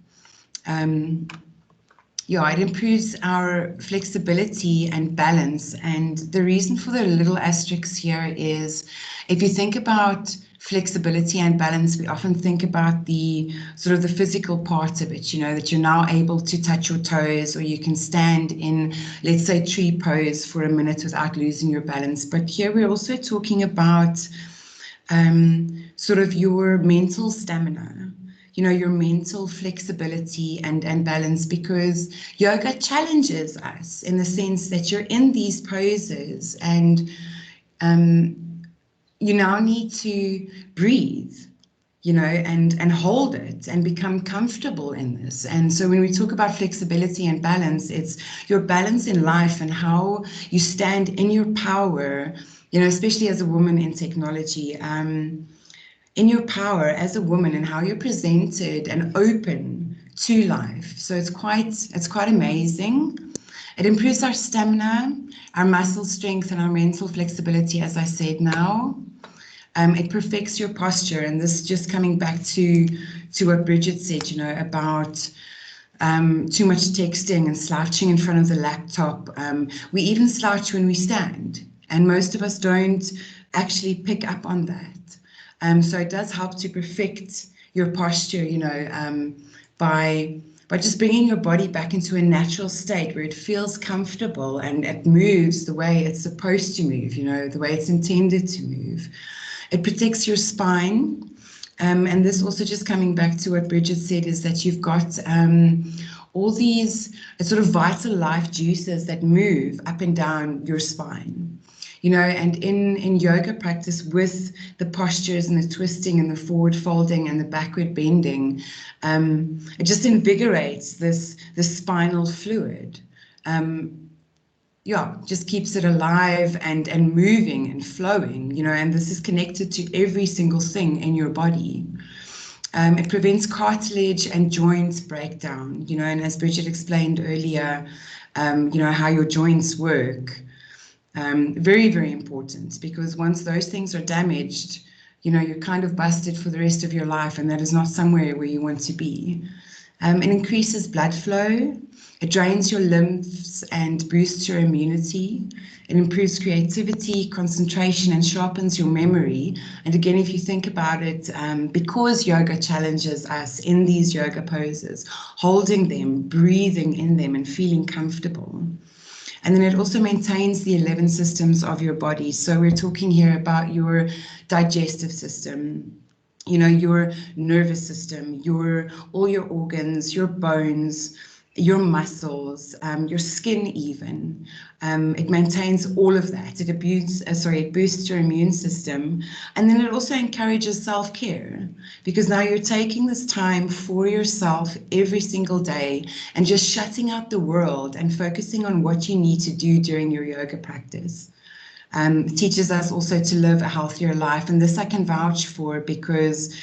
Yeah, it improves our flexibility and balance. And the reason for the little asterisks here is, if you think about flexibility and balance, we often think about the sort of the physical part of it, you know, that you're now able to touch your toes, or you can stand in, let's say, tree pose for a minute without losing your balance. But here we're also talking about sort of your mental stamina, you know, your mental flexibility and balance, because yoga challenges us in the sense that you're in these poses and you now need to breathe, you know, and hold it and become comfortable in this. And so when we talk about flexibility and balance, it's your balance in life and how you stand in your power, you know, especially as a woman in technology, in your power as a woman and how you're presented and open to life. So it's quite amazing. It improves our stamina, our muscle strength, and our mental flexibility, as I said now. It perfects your posture, and this just coming back to what Bridget said, you know, about too much texting and slouching in front of the laptop. We even slouch when we stand, and most of us don't actually pick up on that. So it does help to perfect your posture, you know, by just bringing your body back into a natural state where it feels comfortable and it moves the way it's supposed to move, you know, the way it's intended to move. It protects your spine. And this also just coming back to what Bridget said, is that you've got all these sort of vital life juices that move up and down your spine. You know, and in yoga practice, with the postures and the twisting and the forward folding and the backward bending, it just invigorates this spinal fluid. Yeah, just keeps it alive and moving and flowing, you know, and this is connected to every single thing in your body. It prevents cartilage and joints breakdown, you know, and as Bridget explained earlier, you know, how your joints work. Very, very important, because once those things are damaged, you know, you're kind of busted for the rest of your life, and that is not somewhere where you want to be. It increases blood flow, it drains your lymphs and boosts your immunity. It improves creativity, concentration, and sharpens your memory. And again, if you think about it, because yoga challenges us in these yoga poses, holding them, breathing in them, and feeling comfortable. And then it also maintains the 11 systems of your body. So we're talking here about your digestive system, you know, your nervous system, all your organs, your bones, your muscles, your skin even. It maintains all of that. It boosts your immune system. And then it also encourages self-care, because now you're taking this time for yourself every single day and just shutting out the world and focusing on what you need to do during your yoga practice. It teaches us also to live a healthier life. And this I can vouch for, because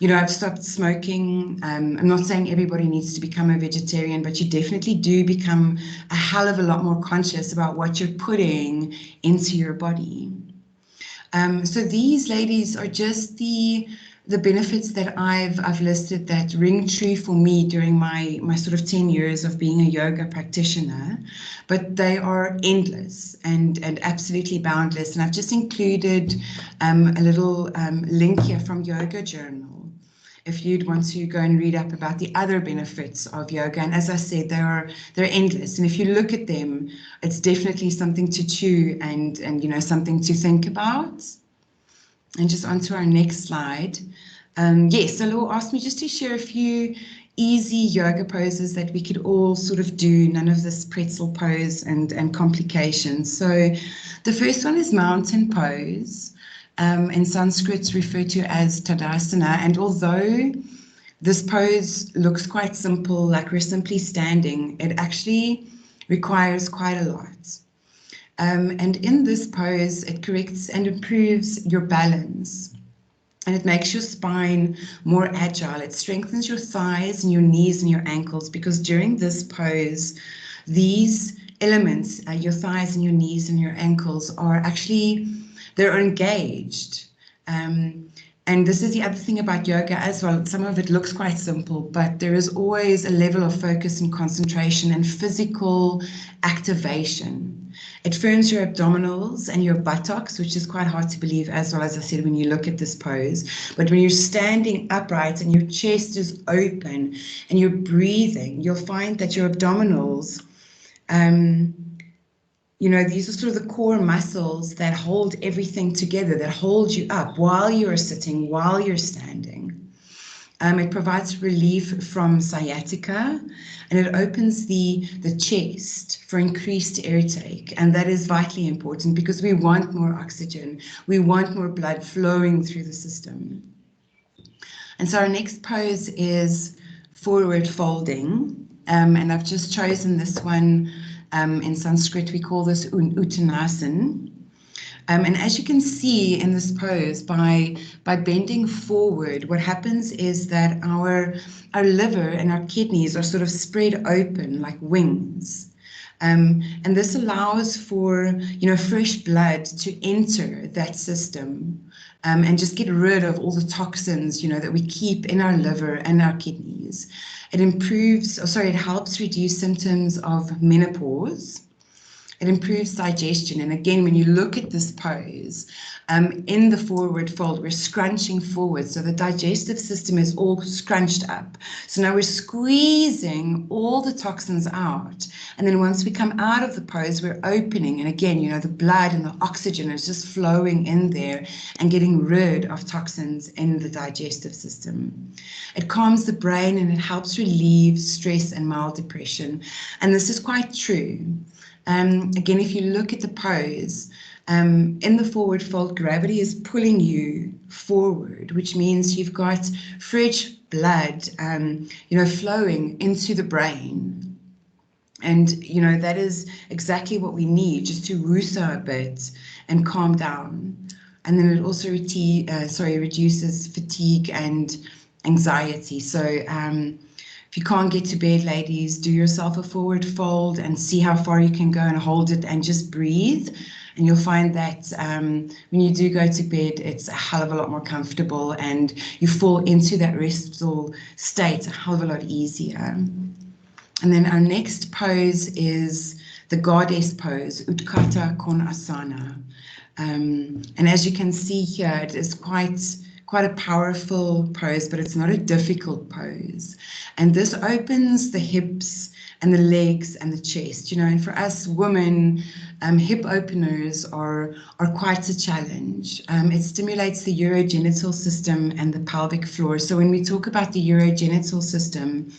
I've stopped smoking. I'm not saying everybody needs to become a vegetarian, but you definitely do become a hell of a lot more conscious about what you're putting into your body. So these, ladies, are just the benefits that I've listed that ring true for me during my sort of 10 years of being a yoga practitioner, but they are endless and absolutely boundless. And I've just included a little link here from Yoga Journal, if you'd want to go and read up about the other benefits of yoga. And as I said, they're endless. And if you look at them, it's definitely something to chew and something to think about. And just onto our next slide. Yes, so Laura asked me just to share a few easy yoga poses that we could all sort of do, none of this pretzel pose and complications. So the first one is mountain pose. In Sanskrit referred to as Tadasana, and although this pose looks quite simple, like we're simply standing, it actually requires quite a lot. And in this pose, it corrects and improves your balance, and it makes your spine more agile. It strengthens your thighs and your knees and your ankles, because during this pose, these elements, your thighs and your knees and your ankles, are actually, they're engaged. And this is the other thing about yoga as well. Some of it looks quite simple, but there is always a level of focus and concentration and physical activation. It firms your abdominals and your buttocks, which is quite hard to believe as well, as I said, when you look at this pose. But when you're standing upright and your chest is open and you're breathing, you'll find that your abdominals, these are sort of the core muscles that hold everything together, that hold you up while you're sitting, while you're standing. It provides relief from sciatica, and it opens the chest for increased air take. And that is vitally important, because we want more oxygen. We want more blood flowing through the system. And so our next pose is forward folding. And I've just chosen this one. In Sanskrit, we call this Uttanasana. And as you can see in this pose, by bending forward, what happens is that our liver and our kidneys are sort of spread open like wings. And this allows for, fresh blood to enter that system and just get rid of all the toxins, that we keep in our liver and our kidneys. It it helps reduce symptoms of menopause. It improves digestion. And again, when you look at this pose, in the forward fold, we're scrunching forward. So the digestive system is all scrunched up. So now we're squeezing all the toxins out. And then once we come out of the pose, we're opening. And again, the blood and the oxygen is just flowing in there and getting rid of toxins in the digestive system. It calms the brain and it helps relieve stress and mild depression. And this is quite true. Again, if you look at the pose, in the forward fold, gravity is pulling you forward, which means you've got fresh blood, flowing into the brain. And, that is exactly what we need, just to woosah a bit and calm down. And then it also reduces fatigue and anxiety. So, if you can't get to bed, ladies, do yourself a forward fold and see how far you can go and hold it and just breathe. And you'll find that when you do go to bed, it's a hell of a lot more comfortable and you fall into that restful state a hell of a lot easier. And then our next pose is the goddess pose, Utthata Konasana. And as you can see here, it is quite a powerful pose, but it's not a difficult pose. And this opens the hips and the legs and the chest, and for us women, hip openers are quite a challenge. It stimulates the urogenital system and the pelvic floor. So when we talk about the urogenital system,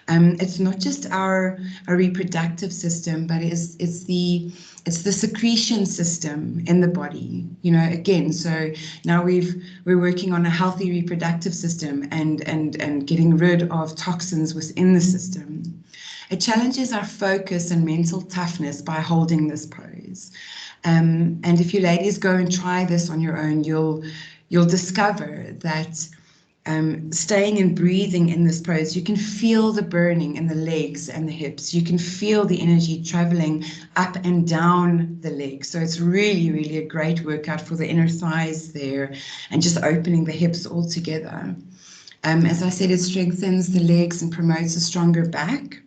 it's not just our reproductive system, but it's the secretion system in the body, again. So now we're working on a healthy reproductive system and getting rid of toxins within the system. It challenges our focus and mental toughness by holding this pose. And if you ladies go and try this on your own, you'll discover that staying and breathing in this pose, you can feel the burning in the legs and the hips. You can feel the energy traveling up and down the legs. So it's really, really a great workout for the inner thighs there and just opening the hips all together. As I said, it strengthens the legs and promotes a stronger back.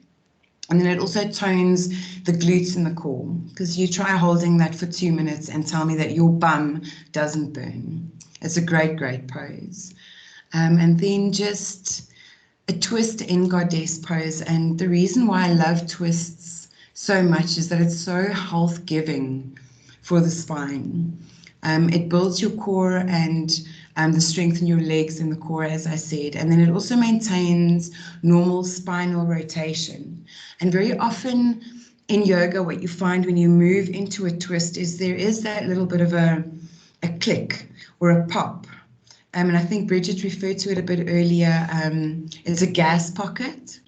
And then it also tones the glutes and the core, because you try holding that for 2 minutes and tell me that your bum doesn't burn. It's a great, great pose. And then just a twist in goddess pose. And the reason why I love twists so much is that it's so health giving for the spine. It builds your core and the strength in your legs and the core, as I said. And then it also maintains normal spinal rotation. And very often in yoga, what you find when you move into a twist is there is that little bit of a click or a pop. And I think Bridget referred to it a bit earlier. It's a gas pocket,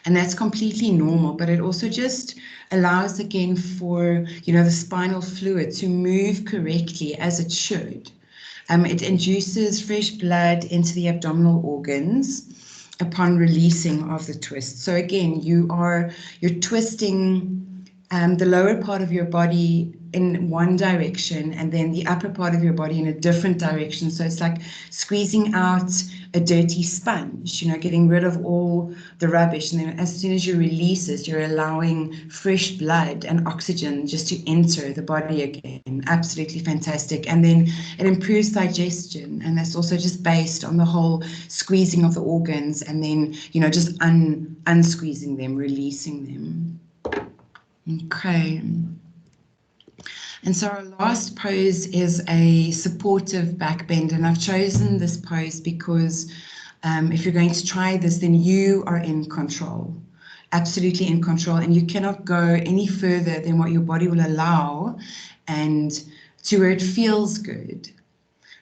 and that's completely normal, but it also just allows again for, the spinal fluid to move correctly as it should. It induces fresh blood into the abdominal organs upon releasing of the twist. So again, you're twisting the lower part of your body in one direction and then the upper part of your body in a different direction. So it's like squeezing out a dirty sponge, getting rid of all the rubbish. And then as soon as you release it, you're allowing fresh blood and oxygen just to enter the body again. Absolutely fantastic. And then it improves digestion. And that's also just based on the whole squeezing of the organs and then, just unsqueezing them, releasing them. Okay. And so our last pose is a supportive back bend, and I've chosen this pose because if you're going to try this, then you are in control, absolutely in control, and you cannot go any further than what your body will allow and to where it feels good.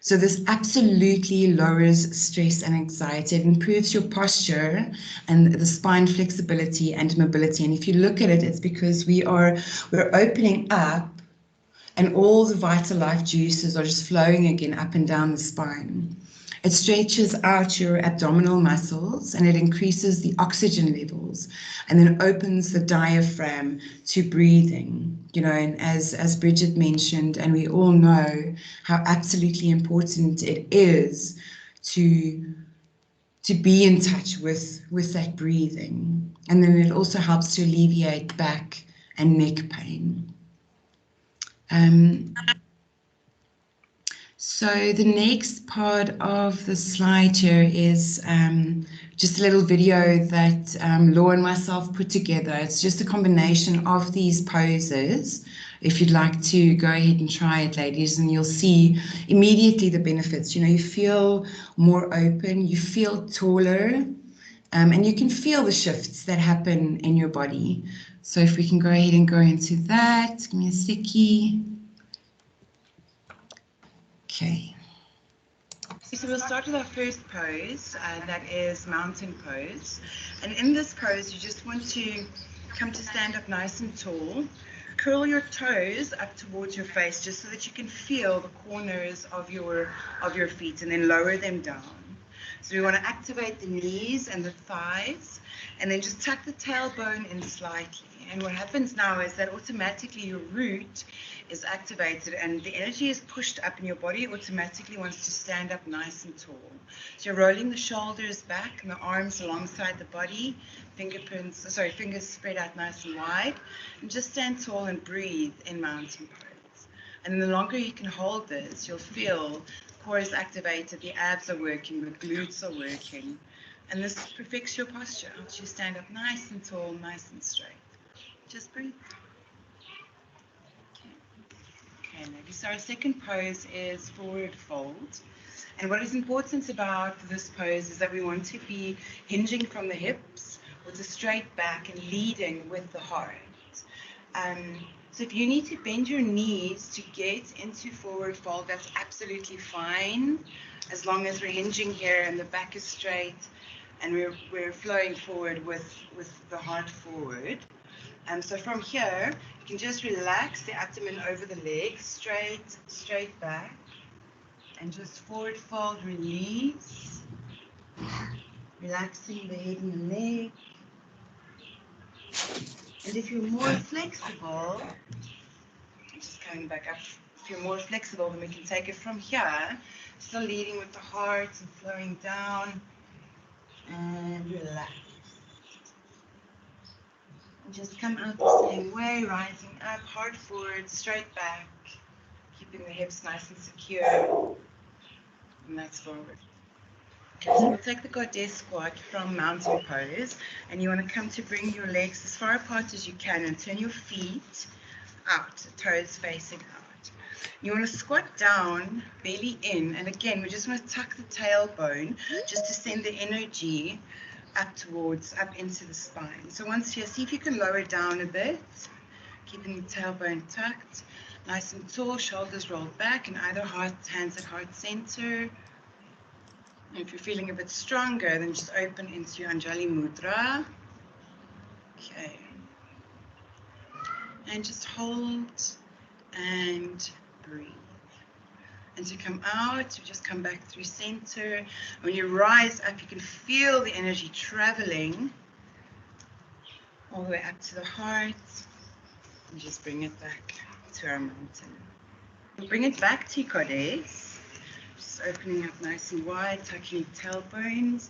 So this absolutely lowers stress and anxiety. It improves your posture and the spine flexibility and mobility. And if you look at it, it's because we're opening up and all the vital life juices are just flowing again up and down the spine. It stretches out your abdominal muscles and it increases the oxygen levels and then opens the diaphragm to breathing. And as Bridget mentioned, and we all know how absolutely important it is to be in touch with that breathing. And then it also helps to alleviate back and neck pain. So the next part of the slide here is just a little video that Laura and myself put together. It's just a combination of these poses. If you'd like to go ahead and try it, ladies, and you'll see immediately the benefits. You feel more open, you feel taller, and you can feel the shifts that happen in your body. So if we can go ahead and go into that, give me a seckie. Okay. So we'll start with our first pose, that is mountain pose. And in this pose, you just want to come to stand up nice and tall. Curl your toes up towards your face just so that you can feel the corners of your feet and then lower them down. So we want to activate the knees and the thighs and then just tuck the tailbone in slightly. And what happens now is that automatically your root is activated and the energy is pushed up and your body automatically wants to stand up nice and tall. So you're rolling the shoulders back and the arms alongside the body, fingers spread out nice and wide, and just stand tall and breathe in mountain pose. And the longer you can hold this, you'll feel the core is activated, the abs are working, the glutes are working. And this perfects your posture, helps you stand up nice and tall, nice and straight. Just breathe. Okay, ladies. So our second pose is forward fold. And what is important about this pose is that we want to be hinging from the hips with a straight back and leading with the heart. So if you need to bend your knees to get into forward fold, that's absolutely fine, as long as we're hinging here and the back is straight and we're flowing forward with the heart forward. So from here, you can just relax the abdomen over the legs, straight back. And just forward fold, release. Relaxing the head and the neck. And if you're more flexible, just coming back up, if you're more flexible, then we can take it from here. Still leading with the heart and flowing down. And relax. And just come out the same way, rising up, heart forward, straight back. Keeping the hips nice and secure. And that's forward. Okay, so we'll take the goddess squat from mountain pose, and you want to come to bring your legs as far apart as you can and turn your feet out, toes facing out. You want to squat down, belly in, and again, we just want to tuck the tailbone just to send the energy up into the spine. So once here, see if you can lower down a bit, keeping the tailbone tucked, nice and tall, shoulders rolled back, and either hands at heart center. And if you're feeling a bit stronger, then just open into your Anjali Mudra. Okay. And just hold and breathe. And to come out, you just come back through center. When you rise up, you can feel the energy traveling all the way up to the heart. And just bring it back to our mountain. Bring it back to goddess. Just opening up nice and wide, tucking tailbones,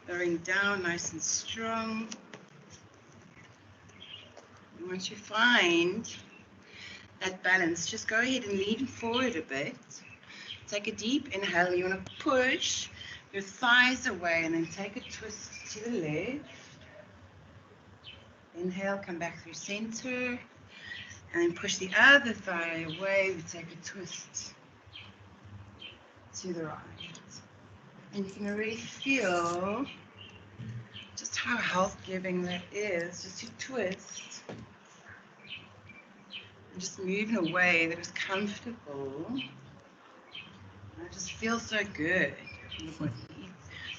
lowering down nice and strong. And once you find that balance, just go ahead and lean forward a bit. Take a deep inhale. You want to push your thighs away and then take a twist to the left. Inhale, come back through center. And then push the other thigh away. We take a twist to the right. And you can already feel just how health-giving that is, just to twist. And just move in a way that is comfortable. And it just feels so good in the body.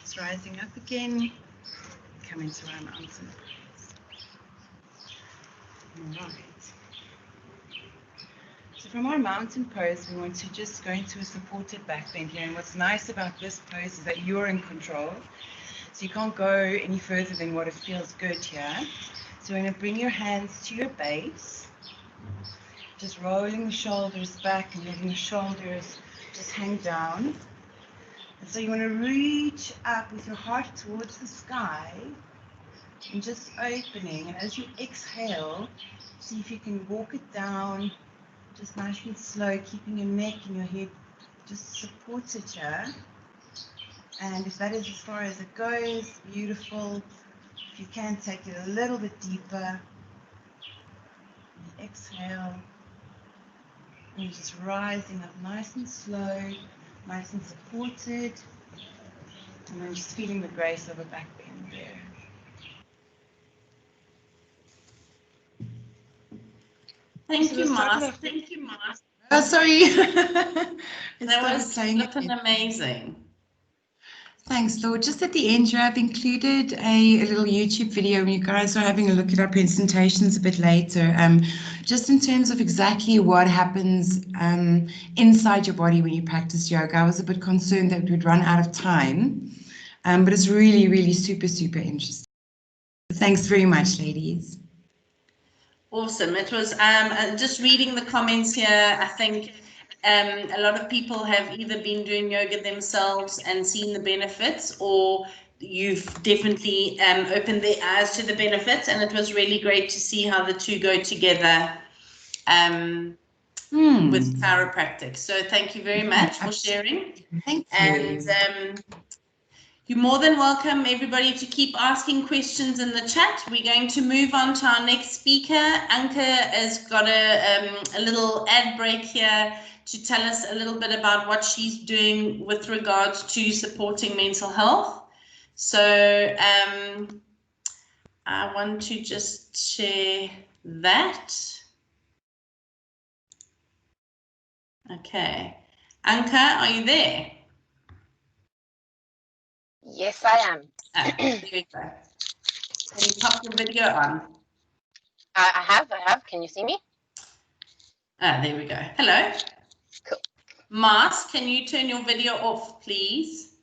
Just rising up again, come into our mountain pose. All right. So from our mountain pose, we want to just go into a supported back bend here. And what's nice about this pose is that you're in control. So you can't go any further than what it feels good here. So we're going to bring your hands to your base. Just rolling the shoulders back and letting the shoulders just hang down. And so you want to reach up with your heart towards the sky. And just opening. And as you exhale, see if you can walk it down. Just nice and slow, keeping your neck and your head just supported here. And if that is as far as it goes, beautiful. If you can, take it a little bit deeper. And exhale. And you're just rising up nice and slow, nice and supported. And then just feeling the grace of a back bend there. Thank you, Marceau. Thank you, Marceau. Oh, sorry. That was flipping amazing. Thanks, Lord. Just at the end here, I've included a little YouTube video when you guys are having a look at our presentations a bit later, just in terms of exactly what happens inside your body when you practice yoga. I was a bit concerned that we'd run out of time, but it's really, really super, super interesting. Thanks very much, ladies. Awesome. It was just reading the comments here. I think a lot of people have either been doing yoga themselves and seen the benefits, or you've definitely opened their eyes to the benefits, and it was really great to see how the two go together with chiropractic. So thank you very much for sharing. Thank you. And you're more than welcome, everybody, to keep asking questions in the chat. We're going to move on to our next speaker. Anka has got a little ad break here to tell us a little bit about what she's doing with regards to supporting mental health. So I want to just share that. Okay. Anka, are you there? Yes, I am. There we go. Can you pop your video on? I have. Can you see me? There we go. Hello. Cool. Mars, can you turn your video off, please?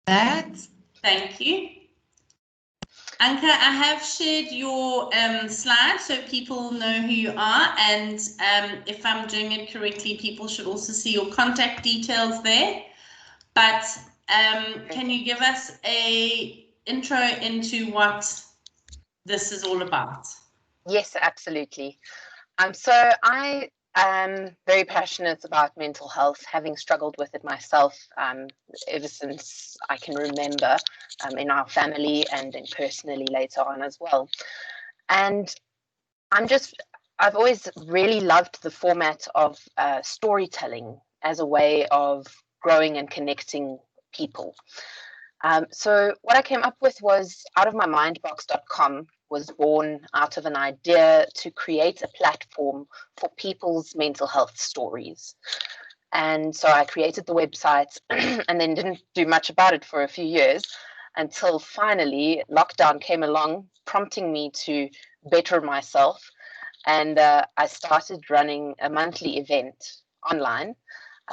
Thank you. Anka, I have shared your slide so people know who you are, and if I'm doing it correctly, people should also see your contact details there. But can you give us a intro into what this is all about? Yes, absolutely. So I am very passionate about mental health, having struggled with it myself ever since I can remember, in our family and then personally later on as well. And I've always really loved the format of storytelling as a way of growing and connecting people. So what I came up with was outofmymindbox.com was born out of an idea to create a platform for people's mental health stories. And so I created the website and then didn't do much about it for a few years until finally lockdown came along, prompting me to better myself. And I started running a monthly event online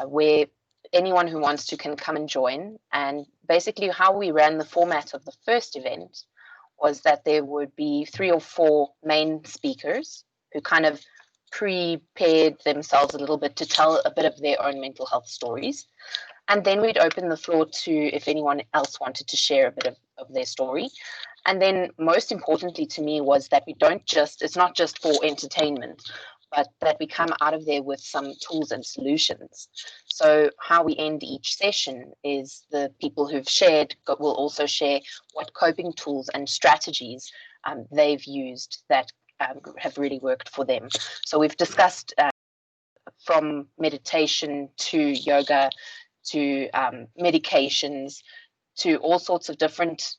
where anyone who wants to can come and join. And basically how we ran the format of the first event was that there would be 3 or 4 main speakers who kind of prepared themselves a little bit to tell a bit of their own mental health stories. And then we'd open the floor to if anyone else wanted to share a bit of their story. And then most importantly to me was that it's not just for entertainment, but that we come out of there with some tools and solutions. So how we end each session is the people who've shared will also share what coping tools and strategies they've used that have really worked for them. So we've discussed from meditation to yoga to medications to all sorts of different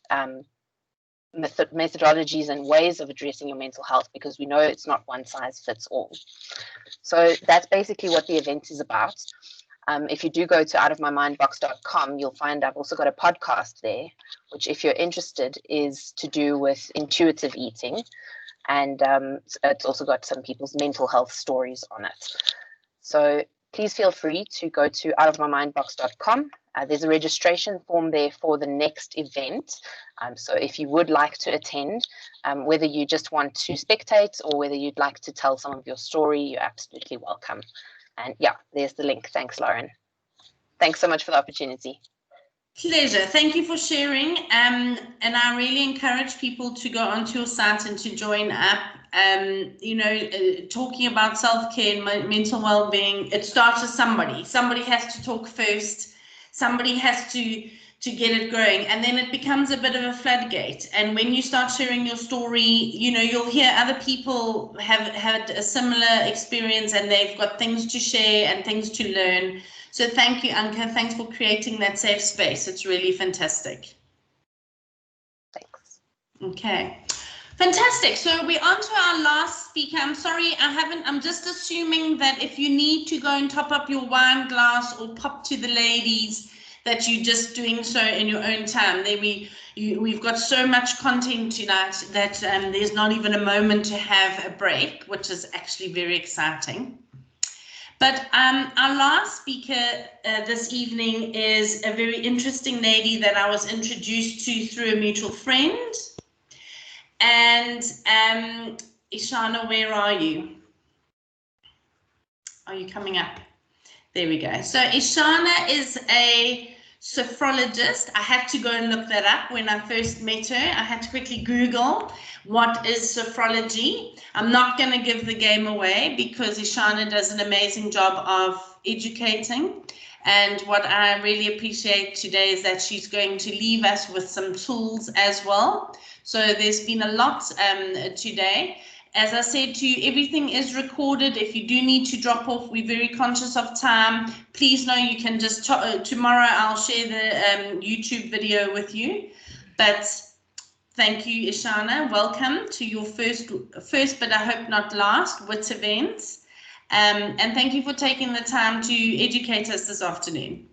methodologies and ways of addressing your mental health, because we know it's not one size fits all. So that's basically what the event is about. If you do go to outofmymindbox.com, you'll find I've also got a podcast there, which if you're interested is to do with intuitive eating. And it's also got some people's mental health stories on it. So please feel free to go to outofmymindbox.com. There's a registration form there for the next event. So if you would like to attend, whether you just want to spectate or whether you'd like to tell some of your story, you're absolutely welcome. And yeah, there's the link. Thanks, Lauren. Thanks so much for the opportunity. Pleasure. Thank you for sharing. And I really encourage people to go onto your site and to join up. Talking about self-care and mental well-being, it starts with somebody. Somebody has to talk first. Somebody has to get it going, and then it becomes a bit of a floodgate. And when you start sharing your story, you'll hear other people have had a similar experience and they've got things to share and things to learn. So thank you, Anka. Thanks for creating that safe space. It's really fantastic. Thanks. Okay. Fantastic. So we're on to our last speaker. I'm sorry, I'm just assuming that if you need to go and top up your wine glass or pop to the ladies, that you're just doing so in your own time. We've got so much content tonight that there's not even a moment to have a break, which is actually very exciting. But our last speaker this evening is a very interesting lady that I was introduced to through a mutual friend. And Ishana, where are you? Are you coming up? There we go. So Ishana is a sophrologist. I had to go and look that up when I first met her. I had to quickly Google what is sophrology. I'm not going to give the game away because Ishana does an amazing job of educating. And what I really appreciate today is that she's going to leave us with some tools as well. So there's been a lot today. As I said to you, everything is recorded. If you do need to drop off, we're very conscious of time. Please know you can just, tomorrow I'll share the YouTube video with you. But thank you, Ishana. Welcome to your first, but I hope not last, WIT event. And thank you for taking the time to educate us this afternoon.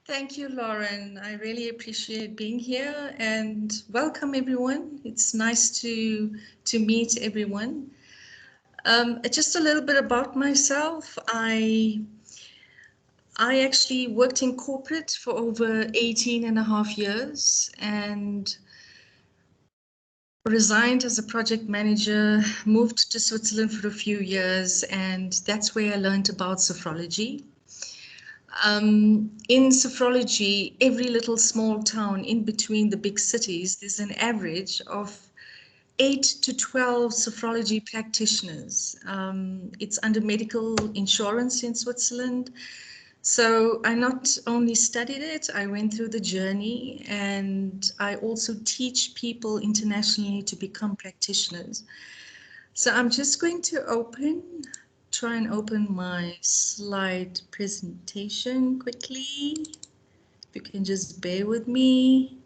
Thank you, Lauren. I really appreciate being here and welcome everyone. It's nice to meet everyone. Just a little bit about myself. I actually worked in corporate for over 18.5 years and resigned as a project manager, moved to Switzerland for a few years, and that's where I learned about sophrology. In sophrology, every little small town in between the big cities, there's an average of 8 to 12 sophrology practitioners. It's under medical insurance in Switzerland. So I not only studied it, I went through the journey, and I also teach people internationally to become practitioners. So I'm just going to try and open my slide presentation quickly. If you can just bear with me.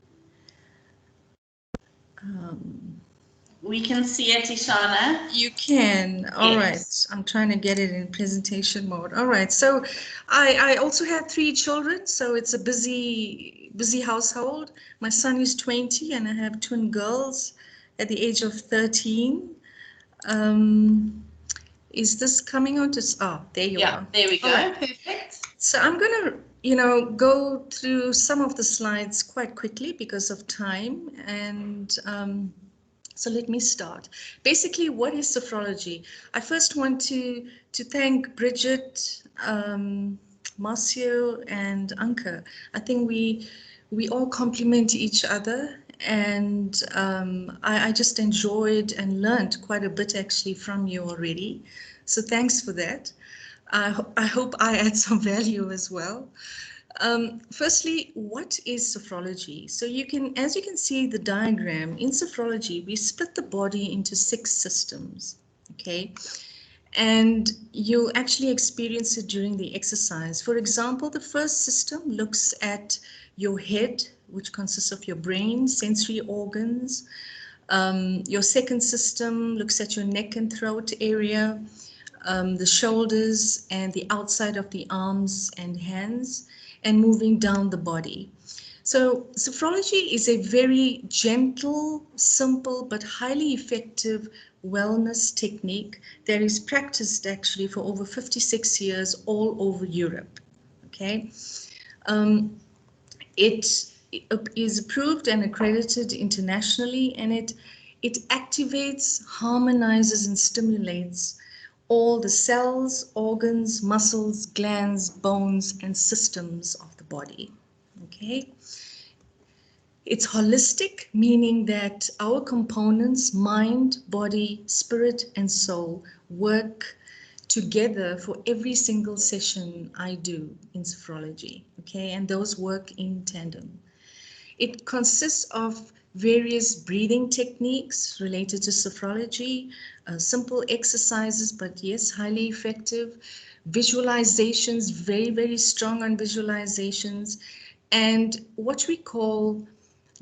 We can see it, Ishana. You can. All right. I'm trying to get it in presentation mode. All right. So I also have 3 children, so it's a busy household. My son is 20 and I have twin girls at the age of 13. Is this coming on to? Oh, there you are. Yeah, there we go. Right. Perfect. So I'm going to, go through some of the slides quite quickly because of time. And so let me start. Basically, what is sophrology? I first want to thank Bridget, Marceau, and Anke. I think we all complement each other, and I just enjoyed and learned quite a bit actually from you already. So thanks for that. I hope I add some value as well. Firstly, what is sophrology? So as you can see the diagram, in sophrology, we split the body into 6 systems, okay? And you'll actually experience it during the exercise. For example, the first system looks at your head, which consists of your brain, sensory organs. Your second system looks at your neck and throat area, the shoulders and the outside of the arms and hands, and moving down the body. So sophrology is a very gentle, simple, but highly effective wellness technique that is practiced actually for over 56 years all over Europe. Okay, it is approved and accredited internationally, and it activates, harmonizes, and stimulates all the cells, organs, muscles, glands, bones, and systems of the body. Okay. It's holistic, meaning that our components, mind, body, spirit, and soul, work together for every single session I do in sophrology. Okay, and those work in tandem. It consists of various breathing techniques related to sophrology, simple exercises, but yes, highly effective, visualizations, very, very strong on visualizations, and what we call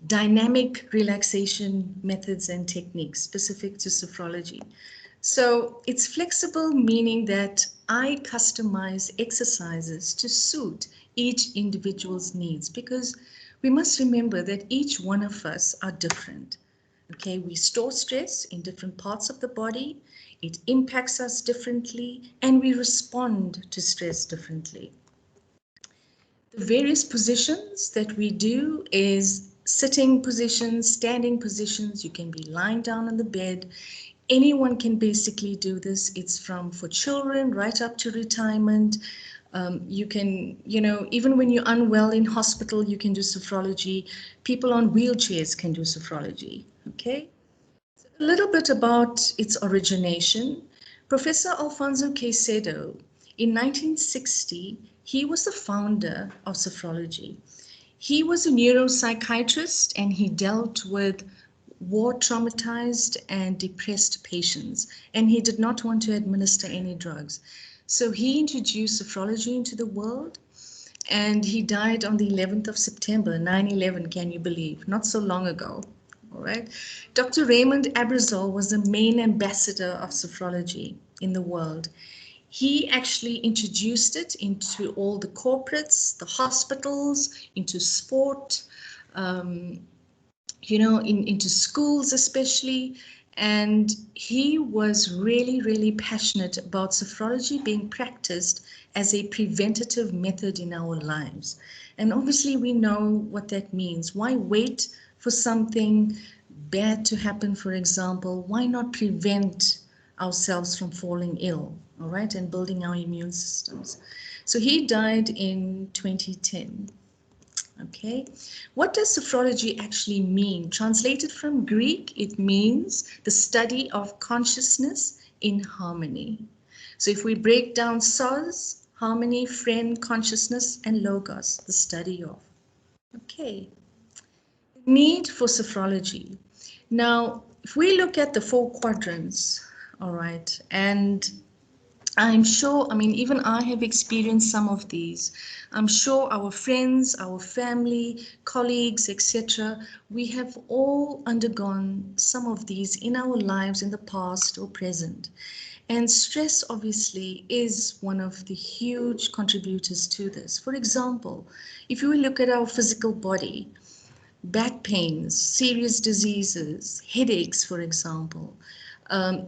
dynamic relaxation methods and techniques specific to sophrology. So it's flexible, meaning that I customize exercises to suit each individual's needs, because we must remember that each one of us are different. Okay, we store stress in different parts of the body, it impacts us differently, and we respond to stress differently. The various positions that we do is sitting positions, standing positions. You can be lying down on the bed. Anyone can basically do this. It's for children right up to retirement. You can, even when you're unwell in hospital, you can do sophrology. People on wheelchairs can do sophrology, okay? So a little bit about its origination. Professor Alfonso Caicedo, in 1960, he was the founder of sophrology. He was a neuropsychiatrist, and he dealt with war traumatized and depressed patients, and he did not want to administer any drugs. So he introduced sophrology into the world, and he died on the 11th of September, 9/11, can you believe? Not so long ago, all right? Dr. Raymond Abrazol was the main ambassador of sophrology in the world. He actually introduced it into all the corporates, the hospitals, into sport, into schools especially, And he was really, really passionate about sophrology being practiced as a preventative method in our lives. And obviously we know what that means. Why wait for something bad to happen, for example? Why not prevent ourselves from falling ill, all right, and building our immune systems? So he died in 2010. Okay, what does sophrology actually mean? Translated from Greek, it means the study of consciousness in harmony. So if we break down sos, harmony, friend, consciousness, and logos, the study of. Okay, need for sophrology. Now, if we look at the 4 quadrants, all right, and I'm sure, I mean, even I have experienced some of these. I'm sure our friends, our family, colleagues, etc., we have all undergone some of these in our lives in the past or present. And stress, obviously, is one of the huge contributors to this. For example, if you look at our physical body, back pains, serious diseases, headaches, for example,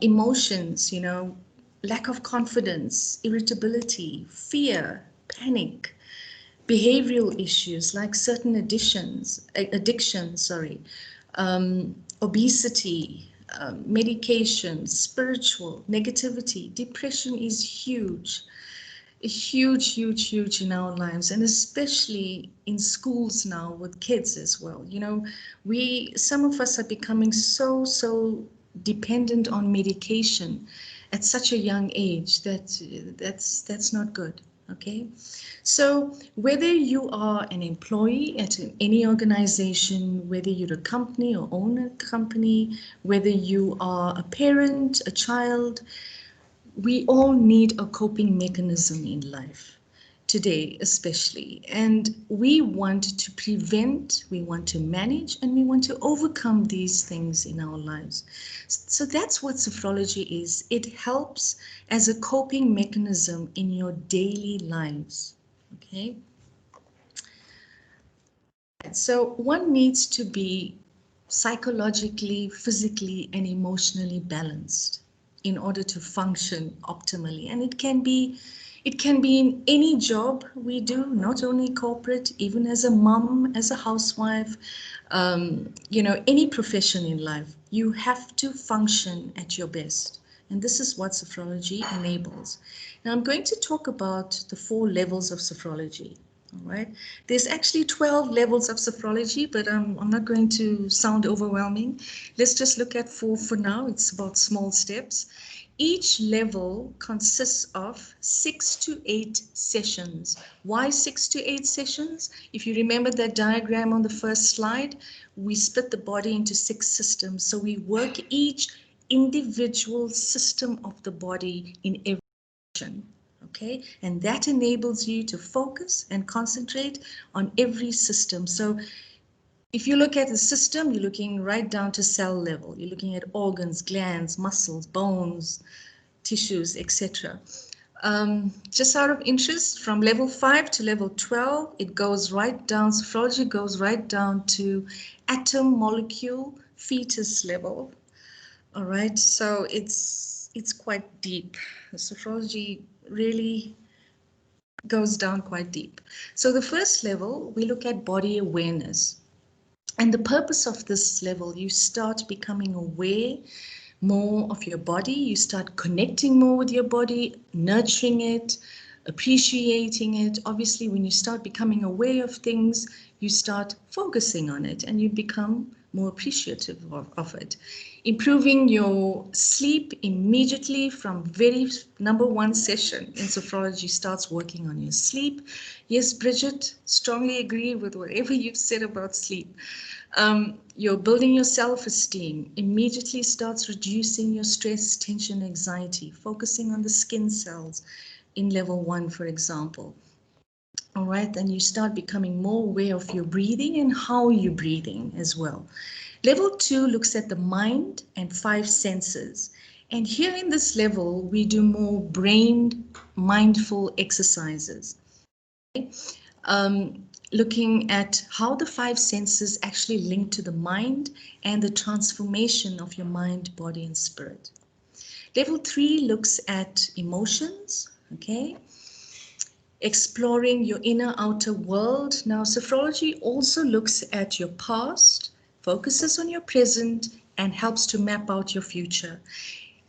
emotions, you know, lack of confidence, irritability, fear, panic, behavioral issues like certain addictions, obesity, medication, spiritual, negativity, depression is huge. Huge in our lives, and especially in schools now with kids as well. You know, some of us are becoming so dependent on medication at such a young age that's not good. Okay, so whether you are an employee at any organization, whether you're a company or own a company, whether you are a parent, a child, we all need a coping mechanism in life today, especially. And we want to prevent, we want to manage, and we want to overcome these things in our lives. So that's what sophrology is. It helps as a coping mechanism in your daily lives. Okay. So one needs to be psychologically, physically, and emotionally balanced in order to function optimally. And it can be in any job we do, not only corporate, even as a mom, as a housewife, you know, any profession in life, you have to function at your best. And this is what sophrology enables. Now I'm going to talk about the 4 levels of sophrology. All right. There's actually 12 levels of sophrology, but I'm not going to sound overwhelming. Let's just look at 4 for now. It's about small steps. Each level consists of 6 to 8 sessions. Why 6 to 8 sessions? If you remember that diagram on the first slide, we split the body into 6 systems. So we work each individual system of the body in every session. Okay, and that enables you to focus and concentrate on every system. So if you look at the system, you're looking right down to cell level. You're looking at organs, glands, muscles, bones, tissues, etc. Just out of interest, from level 5 to level 12, it goes right down, sophrology goes right down to atom, molecule, fetus level. All right, so it's quite deep. Sophrology really goes down quite deep. So the first level, we look at body awareness. And the purpose of this level, you start becoming aware more of your body, you start connecting more with your body, nurturing it, appreciating it. Obviously, when you start becoming aware of things, you start focusing on it and you become more appreciative of it. Improving your sleep immediately from very number 1 session in sophrology starts working on your sleep. Yes, Bridget, strongly agree with whatever you've said about sleep. You're building your self-esteem, immediately starts reducing your stress, tension, anxiety, focusing on the skin cells in level 1, for example. All right, then you start becoming more aware of your breathing and how you're breathing as well. Level 2 looks at the mind and 5 senses. And here in this level, we do more brain mindful exercises. Okay? looking at how the 5 senses actually link to the mind and the transformation of your mind, body, and spirit. Level 3 looks at emotions, okay? Exploring your inner outer world. Now, Sophrology also looks at your past, focuses on your present, and helps to map out your future.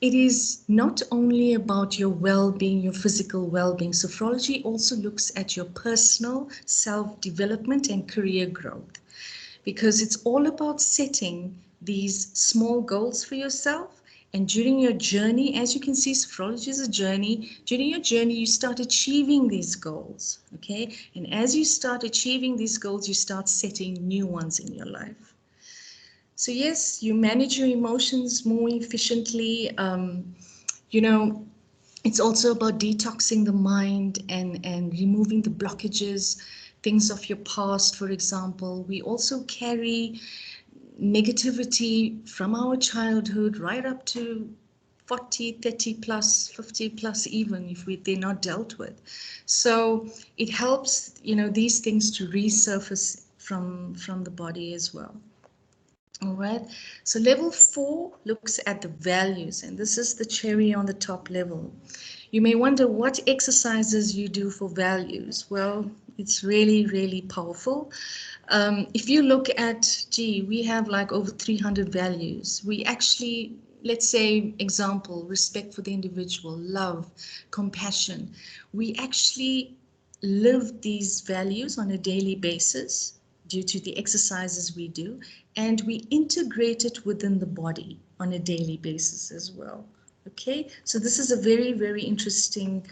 It is not only about your well-being, your physical well-being. Sophrology also looks at your personal self-development and career growth, because it's all about setting these small goals for yourself. And during your journey, as you can see, Sophrology is a journey. During your journey, you start achieving these goals, okay? And as you start achieving these goals, you start setting new ones in your life. So yes, you manage your emotions more efficiently. You know, it's also about detoxing the mind and removing the blockages, things of your past, for example. We also carry negativity from our childhood right up to 40, 30 plus, 50 plus, even if they're not dealt with. So it helps, you know, these things to resurface from the body as well. All right, so level 4 looks at the values, and this is the cherry on the top level. You may wonder what exercises you do for values. Well, it's really, really powerful. If you look at, we have like over 300 values. We actually, let's say, example, respect for the individual, love, compassion. We actually live these values on a daily basis due to the exercises we do, and we integrate it within the body on a daily basis as well. Okay, so this is a very, very interesting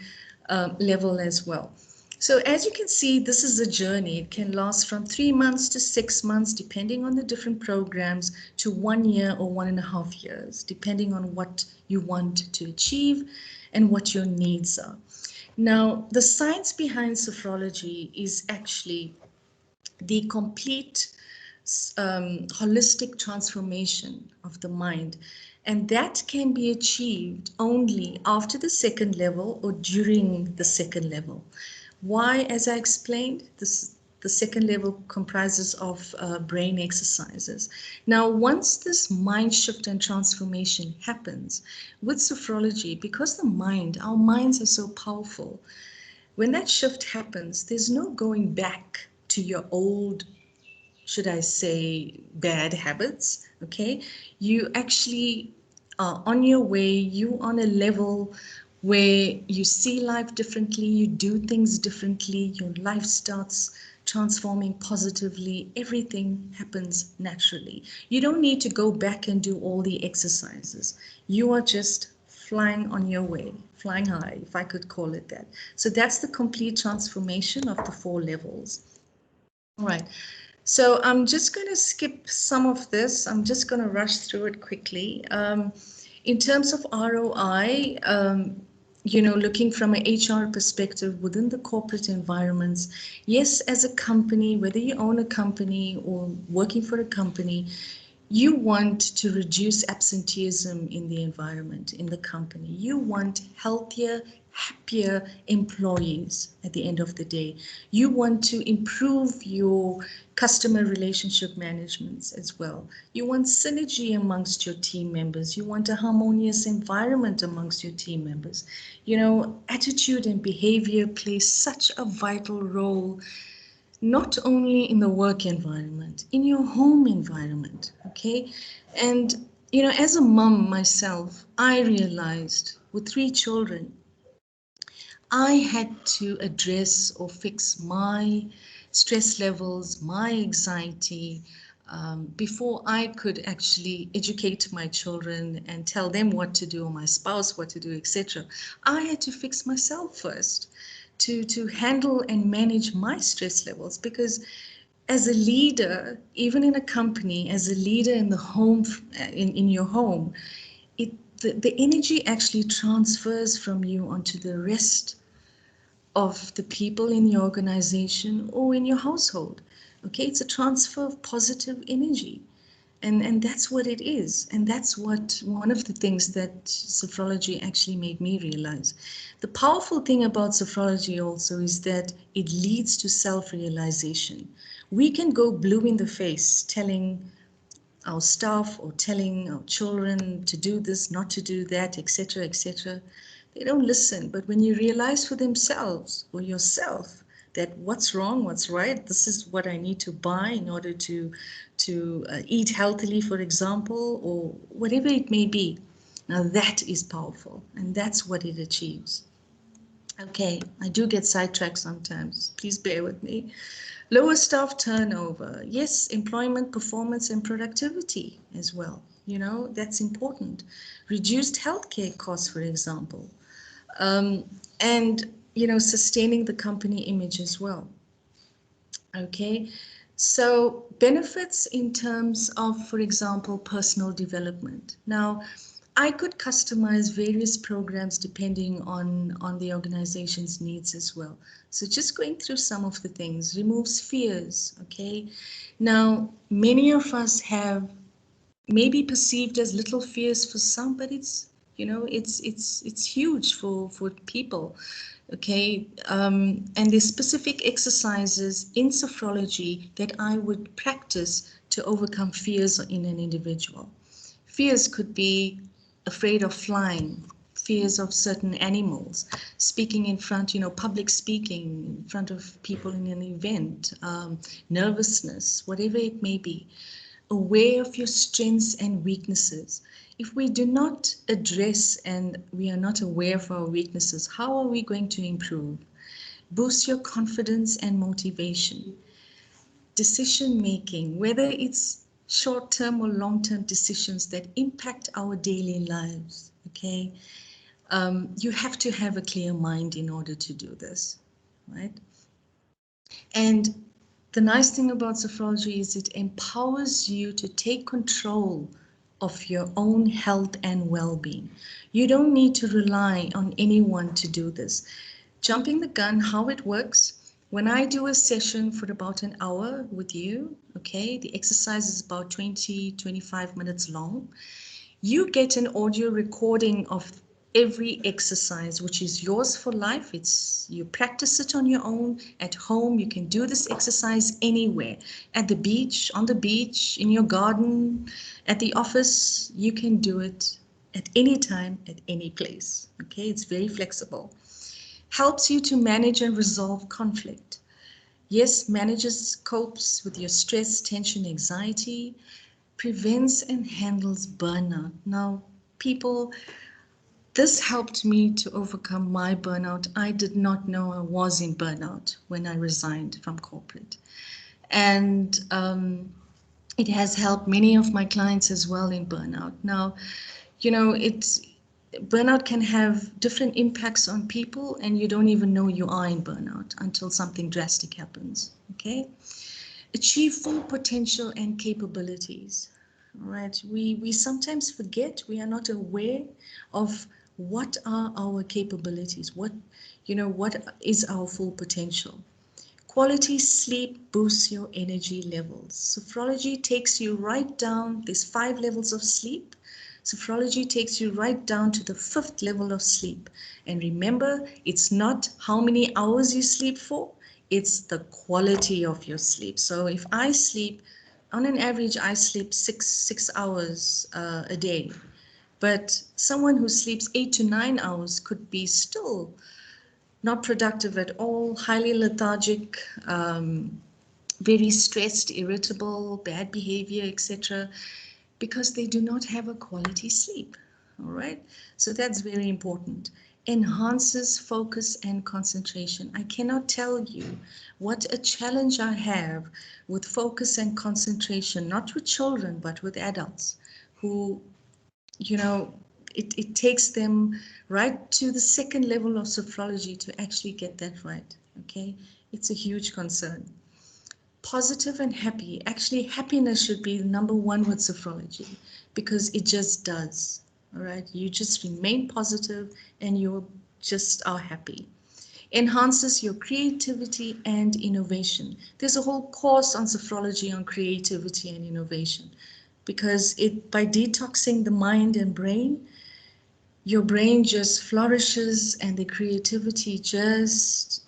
level as well. So as you can see, this is a journey. It can last from 3 months to 6 months, depending on the different programs, to 1 year or 1.5 years, depending on what you want to achieve and what your needs are. Now, the science behind Sophrology is actually the complete holistic transformation of the mind. And that can be achieved only after the 2nd level or during the 2nd level. Why? As I explained, the 2nd level comprises of brain exercises. Now, once this mind shift and transformation happens with Sophrology, because our minds are so powerful, when that shift happens, there's no going back to your old, should I say, bad habits, okay? You actually are on your way, you on a level where you see life differently, you do things differently, your life starts transforming positively, everything happens naturally. You don't need to go back and do all the exercises. You are just flying on your way, flying high, if I could call it that. So that's the complete transformation of the 4 levels. All right. So I'm just going to skip some of this. I'm just going to rush through it quickly. In terms of ROI, you know, looking from an HR perspective within the corporate environments, yes, as a company, whether you own a company or working for a company, you want to reduce absenteeism in the environment, in the company. You want healthier, happier employees at the end of the day. You want to improve your customer relationship management as well. You want synergy amongst your team members. You want a harmonious environment amongst your team members. You know, attitude and behavior play such a vital role, not only in the work environment, in your home environment, okay? And, you know, as a mom myself, I realized with 3 children, I had to address or fix my stress levels, my anxiety, before I could actually educate my children and tell them what to do, or my spouse what to do, etc. I had to fix myself first to handle and manage my stress levels, because as a leader, even in a company, as a leader in the home, in your home, the energy actually transfers from you onto the rest of the people in your organization or in your household. Okay, it's a transfer of positive energy. And that's what it is. And that's what one of the things that sophrology actually made me realize. The powerful thing about sophrology also is that it leads to self-realization. We can go blue in the face telling our staff or telling our children to do this, not to do that, etc., etc. They don't listen. But when you realize for themselves or yourself that what's wrong, what's right, this is what I need to buy in order to eat healthily, for example, or whatever it may be. Now that is powerful, and that's what it achieves. Okay, I do get sidetracked sometimes. Please bear with me. Lower staff turnover. Yes, employment, performance, and productivity as well. You know, that's important. Reduced healthcare costs, for example. And you know, sustaining the company image as well. Okay, so benefits in terms of, for example, personal development. Now, I could customize various programs depending on the organization's needs as well. So just going through some of the things, removes fears, okay? Now, many of us have maybe perceived as little fears for some, but it's, you know, it's huge for people. Okay, and there's specific exercises in sophrology that I would practice to overcome fears in an individual. Fears could be afraid of flying, fears of certain animals, speaking in front, you know, public speaking in front of people in an event, nervousness, whatever it may be. Aware of your strengths and weaknesses. If we do not address and we are not aware of our weaknesses, how are we going to improve? Boost your confidence and motivation. Decision making, whether it's short-term or long-term decisions that impact our daily lives, okay? You have to have a clear mind in order to do this, right? And the nice thing about sophrology is it empowers you to take control of your own health and well-being. You don't need to rely on anyone to do this. Jumping the gun, how it works, when I do a session for about an hour with you, okay, the exercise is about 20-25 minutes long. You get an audio recording of every exercise, which is yours for life. You practice it on your own at home. You can do this exercise anywhere, at the beach, on the beach, in your garden, at the office. You can do it at any time, at any place. Okay, it's very flexible. Helps you to manage and resolve conflict. Yes, manages, copes with your stress, tension, anxiety, prevents and handles burnout. Now, people, this helped me to overcome my burnout. I did not know I was in burnout when I resigned from corporate. And it has helped many of my clients as well in burnout. Now, you know, burnout can have different impacts on people, and you don't even know you are in burnout until something drastic happens, okay? Achieve full potential and capabilities, right? We sometimes forget, we are not aware of what are our capabilities, what is our full potential. Quality sleep boosts your energy levels. Sophrology takes you right down, there's 5 levels of sleep. Sophrology takes you right down to the 5th level of sleep. And remember, it's not how many hours you sleep for, it's the quality of your sleep. So if I sleep, on an average, I sleep 6 hours a day. But someone who sleeps 8 to 9 hours could be still not productive at all, highly lethargic, very stressed, irritable, bad behavior, etc., because they do not have a quality sleep. All right, so that's very important. Enhances focus and concentration. I cannot tell you what a challenge I have with focus and concentration, not with children, but with adults who, you know, it takes them right to the 2nd level of sophrology to actually get that right, okay? It's a huge concern. Positive and happy. Actually, happiness should be number 1 with sophrology because it just does, all right? You just remain positive and you just are happy. Enhances your creativity and innovation. There's a whole course on sophrology on creativity and innovation. because by detoxing the mind and brain, your brain just flourishes, and the creativity just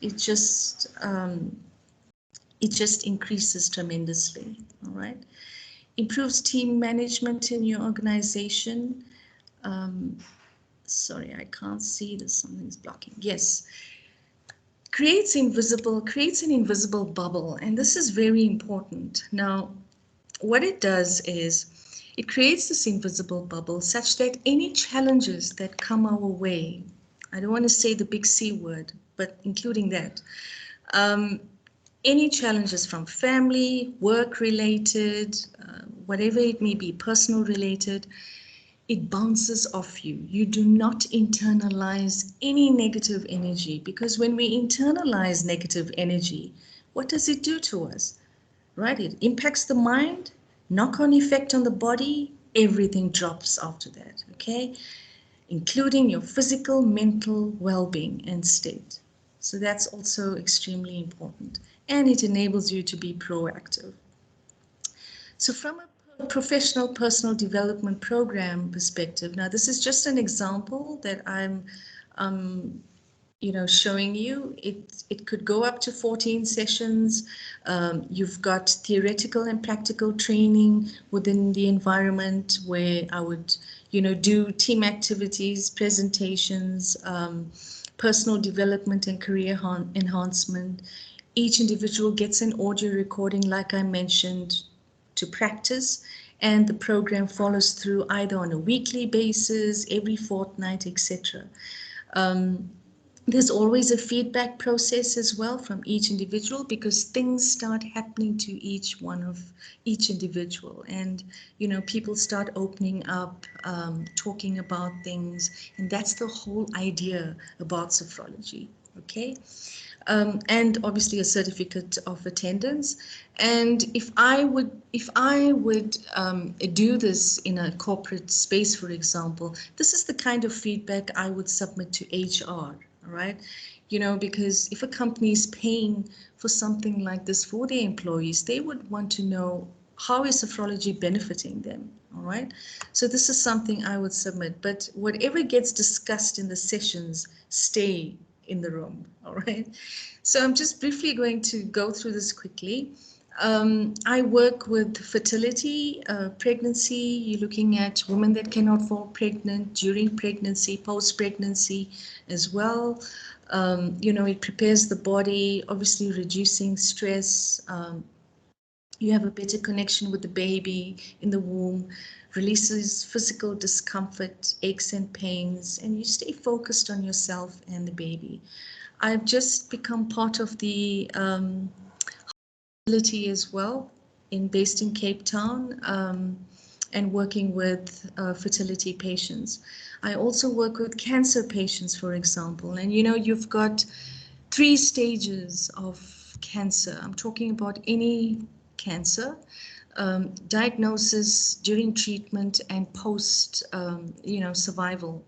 increases tremendously. All right, improves team management in your organization. Sorry, I can't see this. Something's blocking. Yes. Creates an invisible bubble, and this is very important. Now, what it does is it creates this invisible bubble such that any challenges that come our way, I don't want to say the big C word, but including that, any challenges from family, work related, whatever it may be, personal related, it bounces off you. You do not internalize any negative energy, because when we internalize negative energy, what does it do to us? Right? It impacts the mind, knock-on effect on the body, everything drops after that, okay? Including your physical, mental well-being and state. So that's also extremely important. And it enables you to be proactive. So from a professional personal development program perspective, now this is just an example that I'm showing you. It could go up to 14 sessions. You've got theoretical and practical training within the environment where I would do team activities, presentations, personal development and career enhancement. Each individual gets an audio recording, like I mentioned, to practice, and the program follows through either on a weekly basis, every fortnight, etc. There's always a feedback process as well from each individual, because things start happening to each individual, and people start opening up, talking about things, and that's the whole idea about sophrology. Okay. And obviously a certificate of attendance. And if I would do this in a corporate space, for example, this is the kind of feedback I would submit to HR, all right? Because if a company is paying for something like this for their employees, they would want to know, how is sophrology benefiting them, all right? So this is something I would submit, but whatever gets discussed in the sessions, stay in the room, all right? So I'm just briefly going to go through this quickly. I work with fertility, pregnancy. You're looking at women that cannot fall pregnant, during pregnancy, post-pregnancy as well. It prepares the body, obviously reducing stress. You have a better connection with the baby in the womb, releases physical discomfort, aches and pains, and you stay focused on yourself and the baby. I've just become part of the facility as well, based in Cape Town, and working with fertility patients. I also work with cancer patients, for example, and you've got 3 stages of cancer. I'm talking about any cancer, diagnosis, during treatment, and post survival.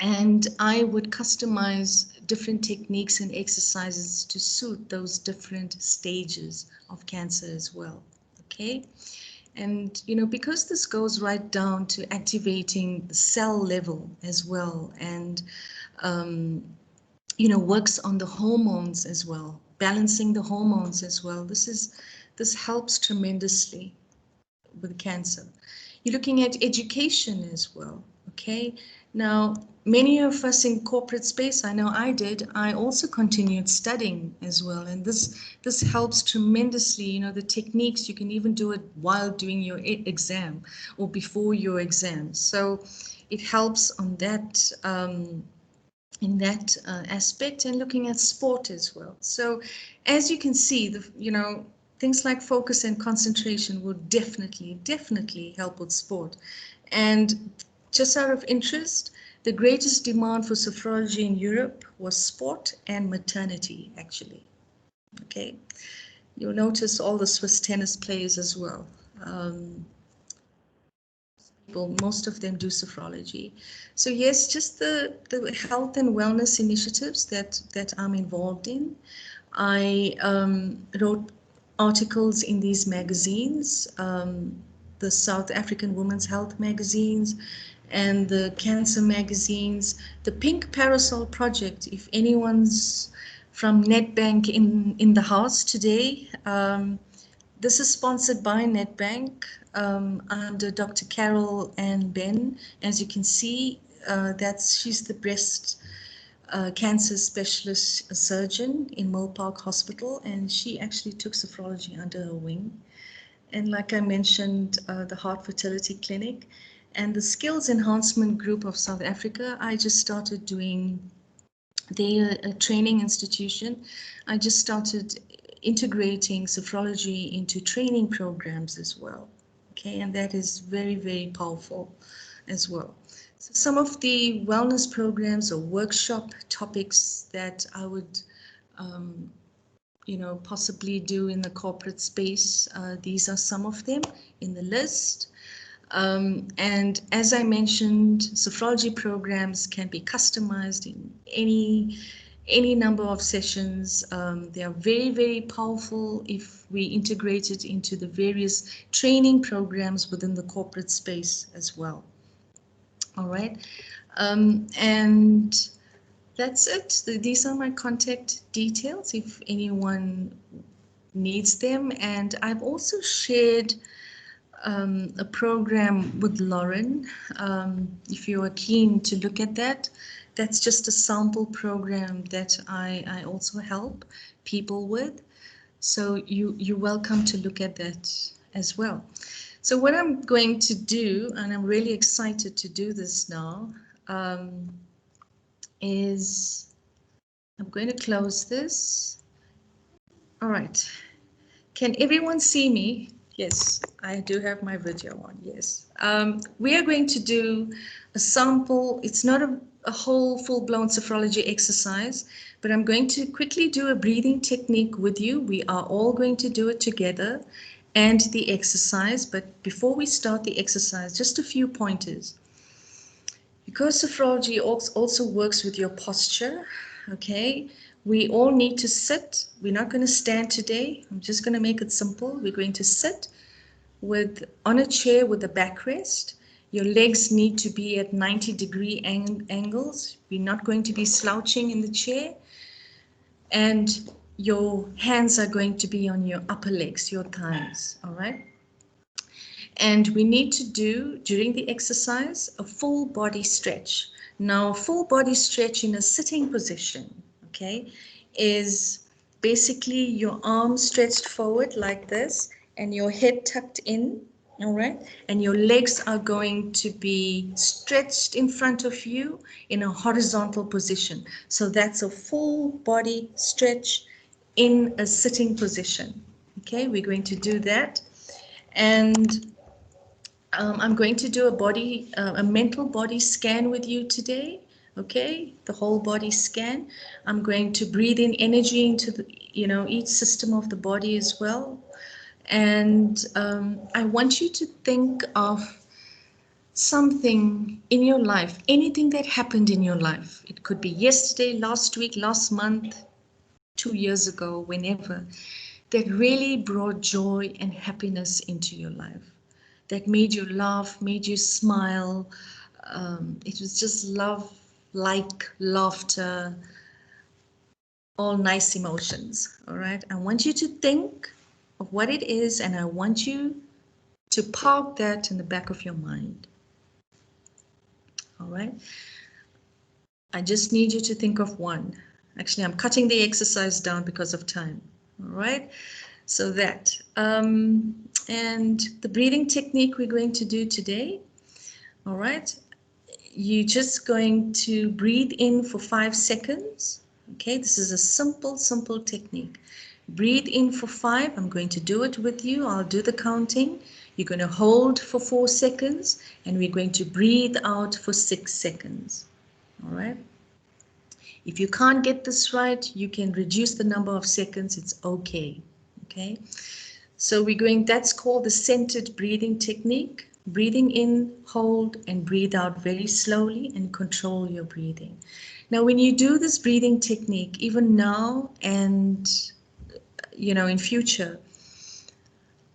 And I would customize different techniques and exercises to suit those different stages of cancer as well. Okay. And, because this goes right down to activating the cell level as well, and, works on the hormones as well, balancing the hormones as well. This helps tremendously with cancer. You're looking at education as well. Okay. Now, many of us in corporate space, I know I did, I also continued studying as well. And this helps tremendously. The techniques, you can even do it while doing your exam or before your exam. So it helps on that, in that aspect, and looking at sport as well. So as you can see, things like focus and concentration will definitely help with sport. And just out of interest, the greatest demand for sophrology in Europe was sport and maternity, actually. Okay, you'll notice all the Swiss tennis players as well. Most of them do sophrology. So yes, just the health and wellness initiatives that I'm involved in. I wrote articles in these magazines, the South African Women's Health magazines and the cancer magazines. The Pink Parasol Project, if anyone's from Nedbank in the house today, this is sponsored by Nedbank under Dr. Carol and Ben. As you can see, she's the breast cancer specialist surgeon in Mill Park Hospital, and she actually took Sophrology under her wing. And like I mentioned, the Heart Fertility Clinic and the Skills Enhancement Group of South Africa, I just started doing their training institution. I just started integrating Sophrology into training programs as well. Okay, and that is very, very powerful as well. So some of the wellness programs or workshop topics that I would, possibly do in the corporate space, these are some of them in the list. And as I mentioned, Sophrology programs can be customized in any number of sessions. They are very, very powerful if we integrate it into the various training programs within the corporate space as well. All right, and that's it. These are my contact details if anyone needs them. And I've also shared a program with Lauren. If you are keen to look at that, that's just a sample program that I also help people with. So you're welcome to look at that as well. So what I'm going to do, and I'm really excited to do this now, is I'm going to close this. All right. Can everyone see me? Yes, I do have my video on, yes. We are going to do a sample. It's not a whole full-blown Sophrology exercise, but I'm going to quickly do a breathing technique with you. We are all going to do it together and the exercise. But before we start the exercise, just a few pointers. Because Sophrology also works with your posture, okay? We all need to sit. We're not going to stand today. I'm just going to make it simple. We're going to sit on a chair with a backrest. Your legs need to be at 90-degree angles. We're not going to be slouching in the chair. And your hands are going to be on your upper legs, your thighs, all right? And we need to do, during the exercise, a full body stretch. Now, full body stretch in a sitting position, okay, is basically your arms stretched forward like this and your head tucked in, all right? And your legs are going to be stretched in front of you in a horizontal position. So that's a full body stretch in a sitting position, okay? We're going to do that. And I'm going to do a mental body scan with you today, okay? The whole body scan. I'm going to breathe in energy into each system of the body as well. And I want you to think of something in your life, anything that happened in your life. It could be yesterday, last week, last month, 2 years ago, whenever, that really brought joy and happiness into your life, that made you laugh, made you smile. It was just love, like laughter, all nice emotions, all right? I want you to think of what it is, and I want you to park that in the back of your mind, all right? I just need you to think of one. Actually, I'm cutting the exercise down because of time, all right? So that, and the breathing technique we're going to do today, all right? You're just going to breathe in for 5 seconds, okay? This is a simple technique. Breathe in for 5. I'm going to do it with you. I'll do the counting. You're going to hold for 4 seconds, and we're going to breathe out for 6 seconds, all right? If you can't get this right, you can reduce the number of seconds. It's okay, okay? So that's called the centered breathing technique. Breathing in, hold, and breathe out very slowly and control your breathing. Now, when you do this breathing technique, even now and in future,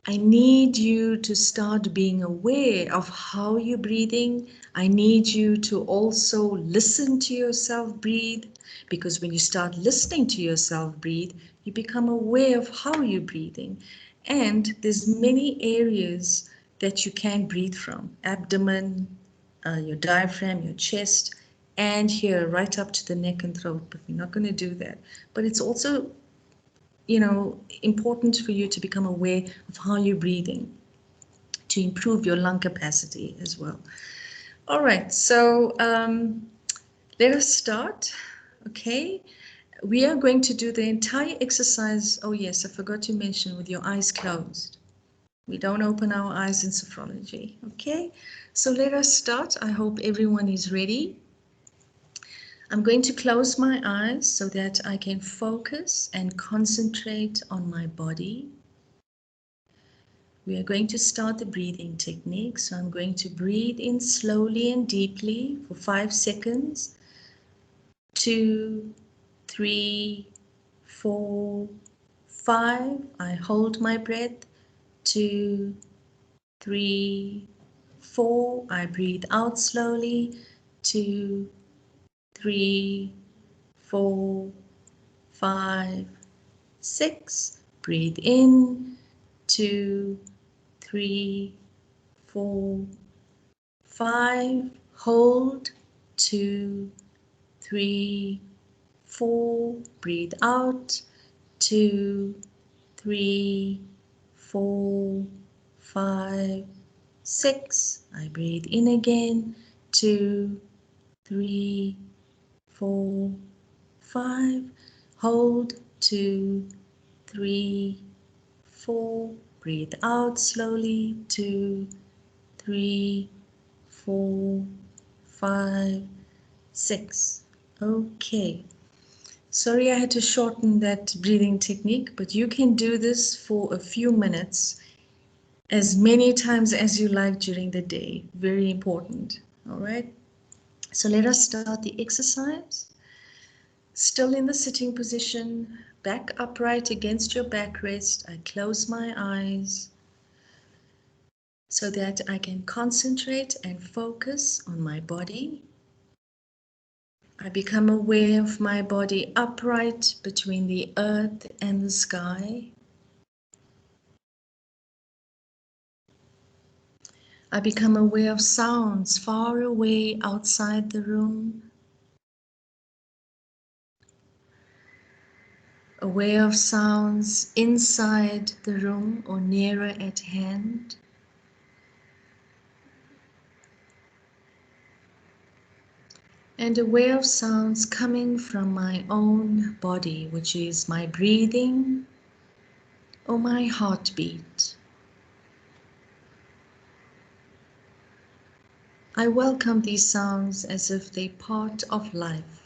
I need you to start being aware of how you're breathing. I need you to also listen to yourself breathe, because when you start listening to yourself breathe, you become aware of how you're breathing. And there's many areas that you can breathe from: abdomen, your diaphragm, your chest, and here right up to the neck and throat. But we're not going to do that. But it's also, you know, important for you to become aware of how you're breathing to improve your lung capacity as well. All right, so let us start. Okay, we are going to do the entire exercise. Oh yes, I forgot to mention, with your eyes closed. We don't open our eyes in sophrology. Okay, so let us start. I hope everyone is ready. I'm going to close my eyes so that I can focus and concentrate on my body. We are going to start the breathing technique. So I'm going to breathe in slowly and deeply for 5 seconds. 2, 3, 4, 5. I hold my breath. 2, 3, 4. I breathe out slowly. 2, 3, 4, 5, 6. Breathe in. 2, 3, 4, 5. Hold. 2, 3, 4. Breathe out. 2, 3, 4, 5, 6. I breathe in again. 2, 3, 4, 5. Hold. 2, 3, 4. Breathe out slowly. 2, 3, 4, 5, 6. Okay. Sorry I had to shorten that breathing technique, but you can do this for a few minutes, as many times as you like during the day. Very important. All right. So let us start the exercise. Still in the sitting position, back upright against your backrest. I close my eyes so that I can concentrate and focus on my body. I become aware of my body upright between the earth and the sky. I become aware of sounds far away outside the room. Aware of sounds inside the room or nearer at hand. And aware of sounds coming from my own body, which is my breathing or my heartbeat. I welcome these sounds as if they're part of life.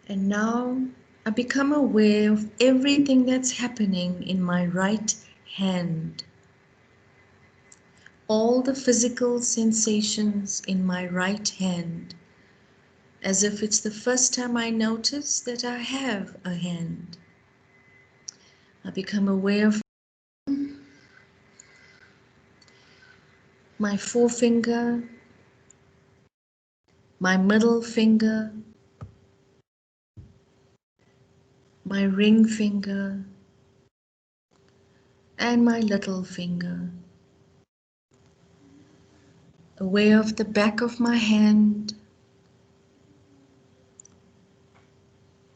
And now I become aware of everything that's happening in my right hand. All the physical sensations in my right hand, as if it's the first time I notice that I have a hand. I become aware of my forefinger, my middle finger, my ring finger, and my little finger. Aware of the back of my hand,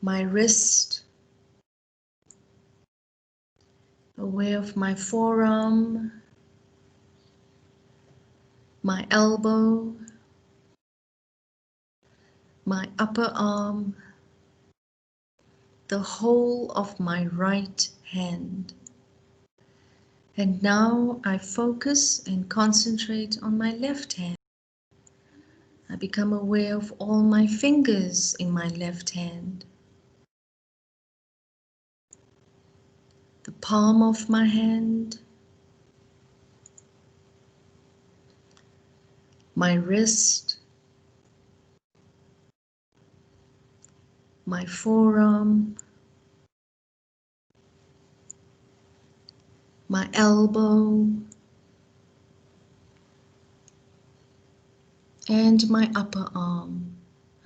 my wrist, aware of my forearm, my elbow, my upper arm, the whole of my right hand. And now I focus and concentrate on my left hand. I become aware of all my fingers in my left hand. The palm of my hand, my wrist, my forearm, my elbow, and my upper arm.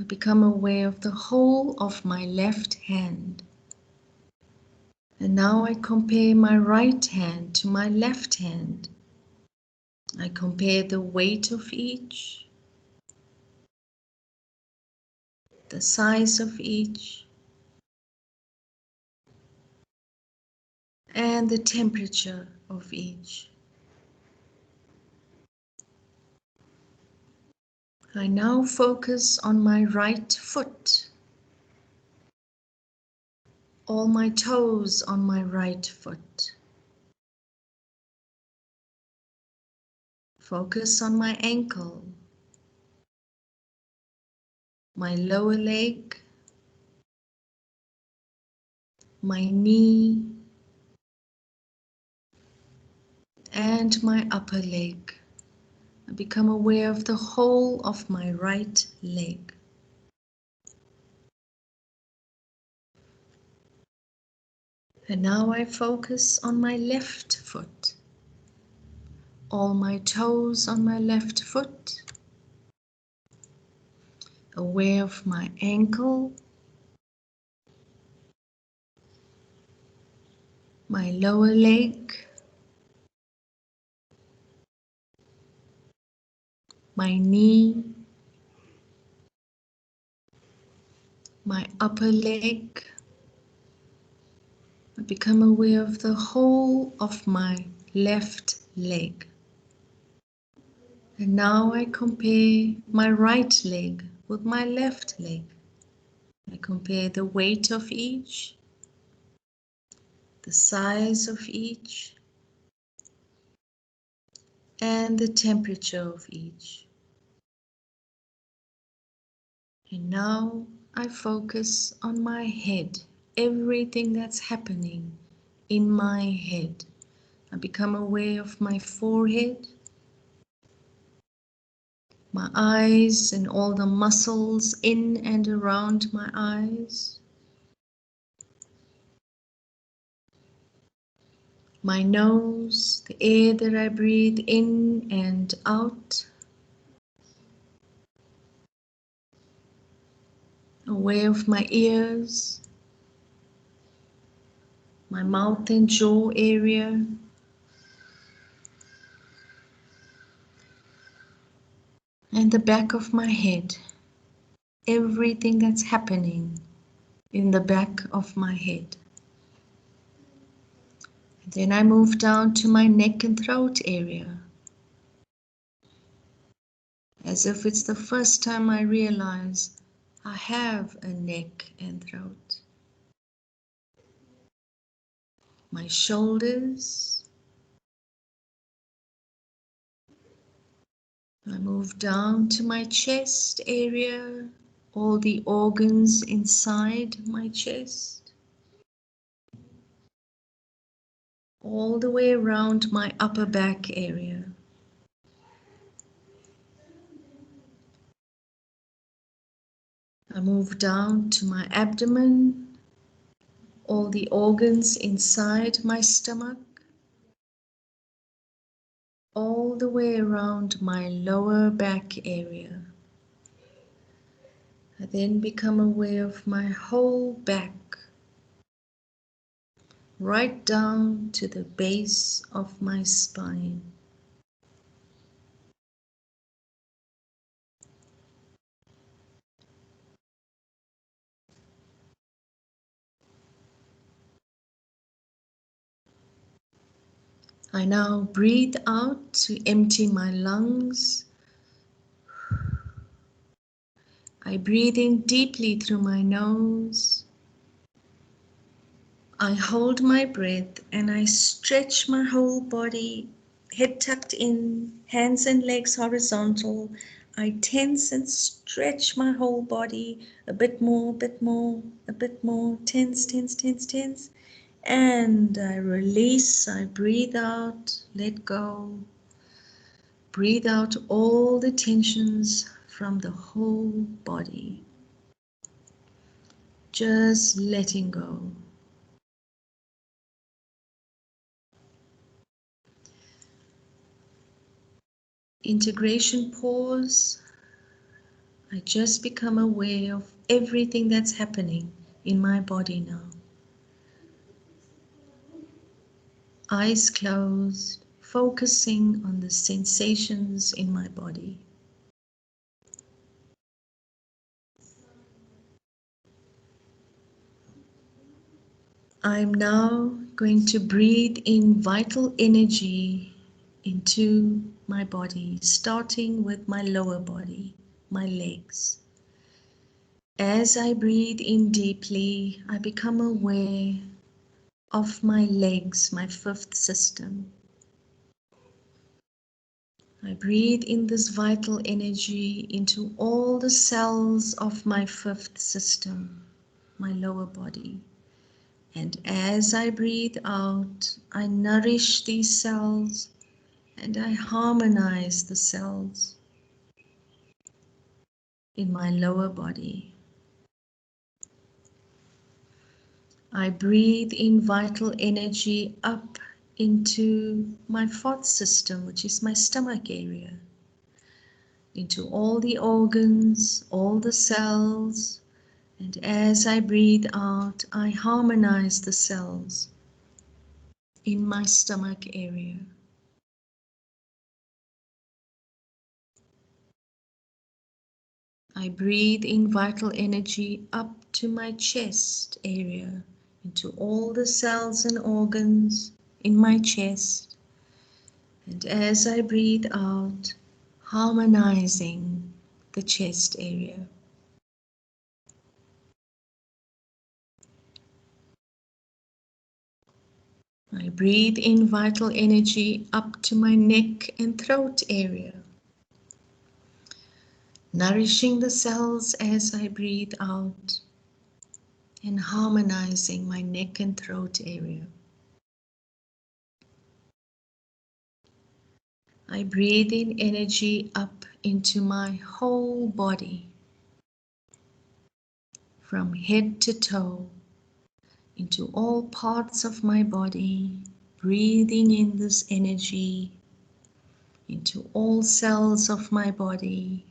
I become aware of the whole of my left hand. And now I compare my right hand to my left hand. I compare the weight of each, the size of each, and the temperature of each. I now focus on my right foot, all my toes on my right foot. Focus on my ankle, my lower leg, my knee, and my upper leg. I become aware of the whole of my right leg. And now I focus on my left foot, all my toes on my left foot, aware of my ankle, my lower leg, my knee, my upper leg. I become aware of the whole of my left leg. And now I compare my right leg with my left leg. I compare the weight of each, the size of each, and the temperature of each. And now I focus on my head, everything that's happening in my head. I become aware of my forehead, my eyes and all the muscles in and around my eyes, my nose, the air that I breathe in and out, aware of my ears, my mouth and jaw area, and the back of my head, everything that's happening in the back of my head. And then I move down to my neck and throat area, as if it's the first time I realize I have a neck and throat. My shoulders. I move down to my chest area, all the organs inside my chest, all the way around my upper back area. I move down to my abdomen, all the organs inside my stomach, all the way around my lower back area. I then become aware of my whole back, right down to the base of my spine. I now breathe out to empty my lungs. I breathe in deeply through my nose. I hold my breath and I stretch my whole body, head tucked in, hands and legs horizontal. I tense and stretch my whole body a bit more, a bit more, a bit more. Tense, tense, tense, tense. And I release, I breathe out, let go. Breathe out all the tensions from the whole body. Just letting go. Integration pause. I just become aware of everything that's happening in my body now. Eyes closed, focusing on the sensations in my body. I'm now going to breathe in vital energy into my body, starting with my lower body, my legs. As I breathe in deeply, I become aware of my legs, my fifth system. I breathe in this vital energy into all the cells of my fifth system, my lower body. And as I breathe out, I nourish these cells and I harmonize the cells in my lower body. I breathe in vital energy up into my fourth system, which is my stomach area, into all the organs, all the cells, and as I breathe out, I harmonize the cells in my stomach area. I breathe in vital energy up to my chest area, into all the cells and organs in my chest. And as I breathe out, harmonizing the chest area. I breathe in vital energy up to my neck and throat area, nourishing the cells as I breathe out and harmonizing my neck and throat area. I breathe in energy up into my whole body, from head to toe, into all parts of my body, breathing in this energy into all cells of my body.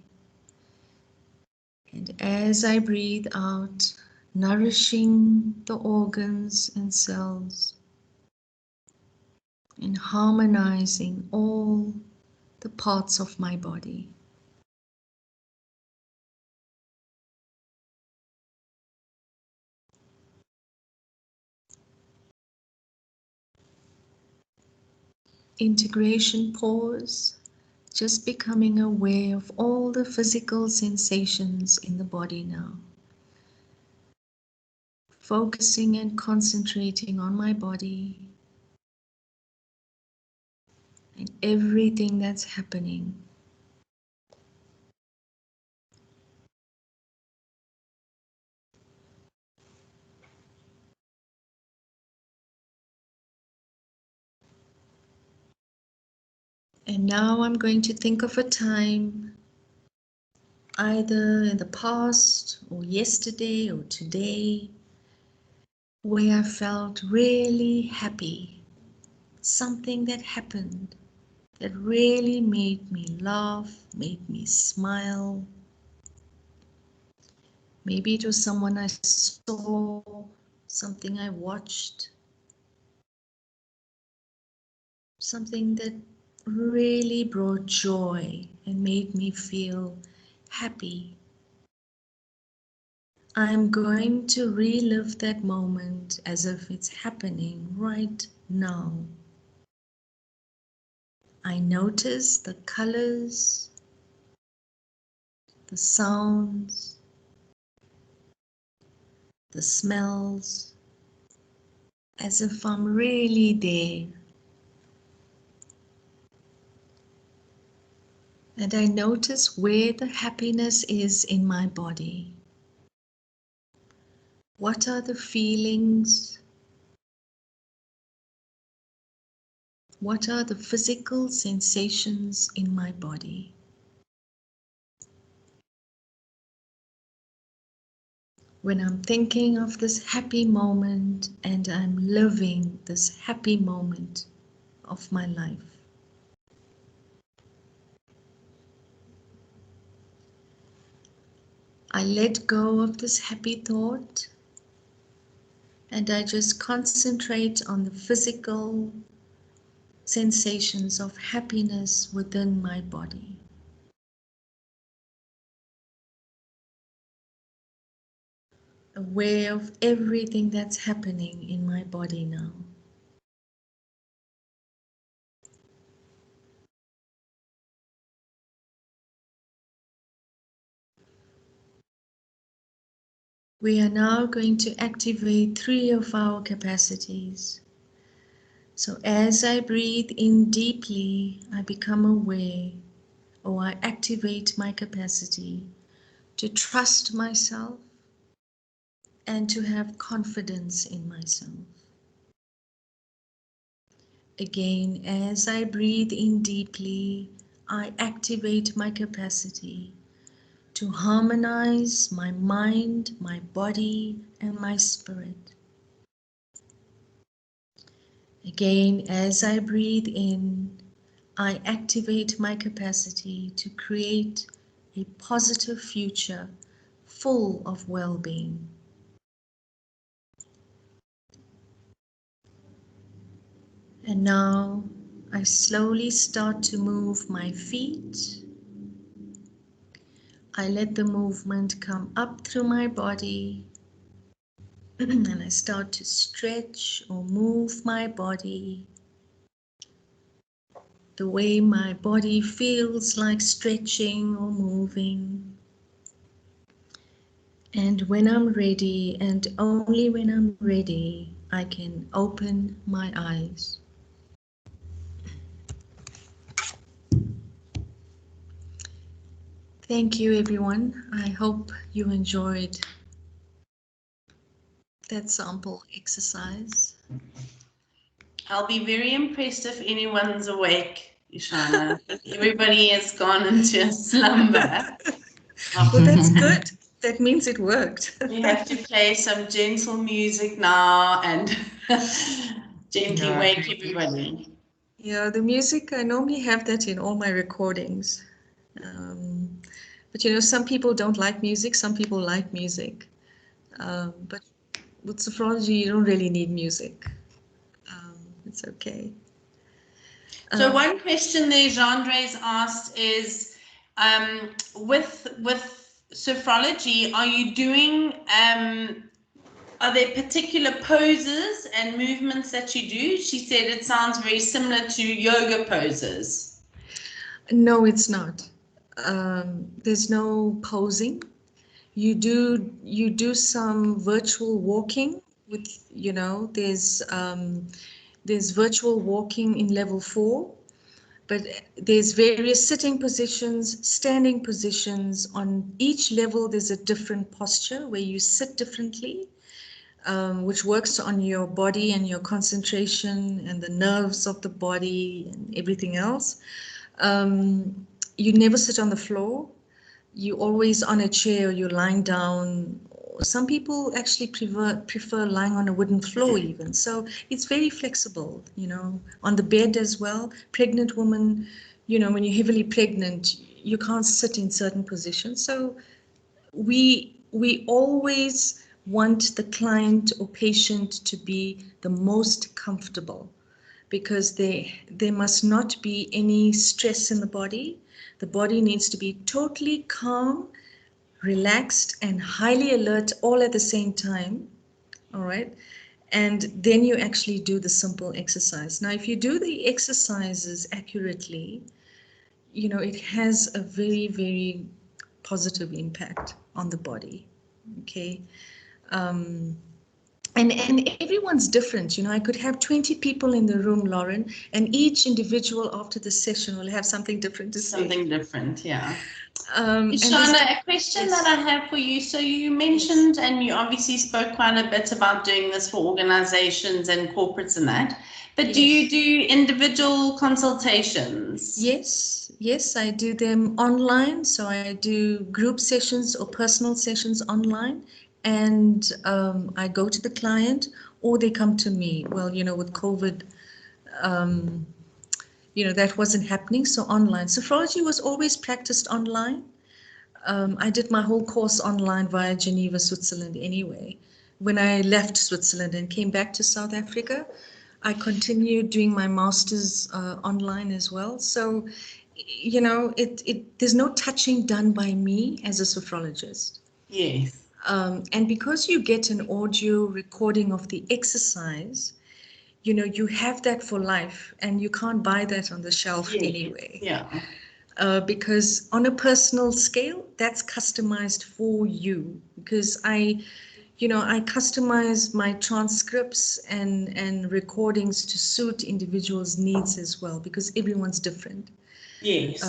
And as I breathe out, nourishing the organs and cells and harmonizing all the parts of my body. Integration pause, just becoming aware of all the physical sensations in the body now. Focusing and concentrating on my body and everything that's happening. And now I'm going to think of a time, either in the past or yesterday or today, where I felt really happy. Something that happened that really made me laugh, made me smile. Maybe it was someone I saw, something I watched, something that really brought joy and made me feel happy. I'm going to relive that moment as if it's happening right now. I notice the colors, the sounds, the smells, as if I'm really there. And I notice where the happiness is in my body. What are the feelings? What are the physical sensations in my body? when I'm thinking of this happy moment and I'm living this happy moment of my life. I let go of this happy thought and I just concentrate on the physical sensations of happiness within my body. Aware of everything that's happening in my body now. We are now going to activate 3 of our capacities. So as I breathe in deeply, I become aware, or I activate my capacity to trust myself and to have confidence in myself. Again, as I breathe in deeply, I activate my capacity to harmonize my mind, my body, and my spirit. Again, as I breathe in, I activate my capacity to create a positive future full of well-being. And now I slowly start to move my feet. I let the movement come up through my body and I start to stretch or move my body the way my body feels like stretching or moving. And when I'm ready, and only when I'm ready, I can open my eyes. Thank you, everyone. I hope you enjoyed that sample exercise. I'll be very impressed if anyone's awake, Ishana. Everybody has gone into a slumber. Well, that's good. That means it worked. We have to play some gentle music now and gently wake everybody. Yeah, the music, I normally have that in all my recordings. But you know, some people don't like music, some people like music. But with Sophrology, you don't really need music. It's okay. So one question there, Jean-Dre's asked is, with Sophrology, are you doing, are there particular poses and movements that you do? She said it sounds very similar to yoga poses. No, it's not. There's no posing. You do some virtual walking with, you know, there's virtual walking in level 4, but there's various sitting positions, standing positions. On each level, there's a different posture where you sit differently, which works on your body and your concentration and the nerves of the body and everything else. You never sit on the floor. You're always on a chair, or you're lying down. Some people actually prefer lying on a wooden floor even. So it's very flexible, you know, on the bed as well. Pregnant woman, you know, when you're heavily pregnant, you can't sit in certain positions. So we always want the client or patient to be the most comfortable, because there must not be any stress in the body. The body needs to be totally calm, relaxed, and highly alert all at the same time. All right. And then you actually do the simple exercise. Now, if you do the exercises accurately, you know, it has a very, very positive impact on the body. Okay. And everyone's different. You know, I could have 20 people in the room, Lauren, and each individual after the session will have something different to say. Something different, yeah. Ishana, a question that I have for you. So you mentioned, and you obviously spoke quite a bit about doing this for organizations and corporates and that, but do you do individual consultations? Yes, I do them online. So I do group sessions or personal sessions online and I go to the client or they come to me. Well, with COVID, that wasn't happening. So online. Sophrology was always practiced online. I did my whole course online via Geneva, Switzerland anyway. When I left Switzerland and came back to South Africa, I continued doing my master's online as well. So, there's no touching done by me as a sophrologist. Yes. And because you get an audio recording of the exercise, you have that for life, and you can't buy that on the shelf anyway. Yeah. Because on a personal scale, that's customized for you. Because I customize my transcripts and recordings to suit individuals' needs as well, because everyone's different. Yes.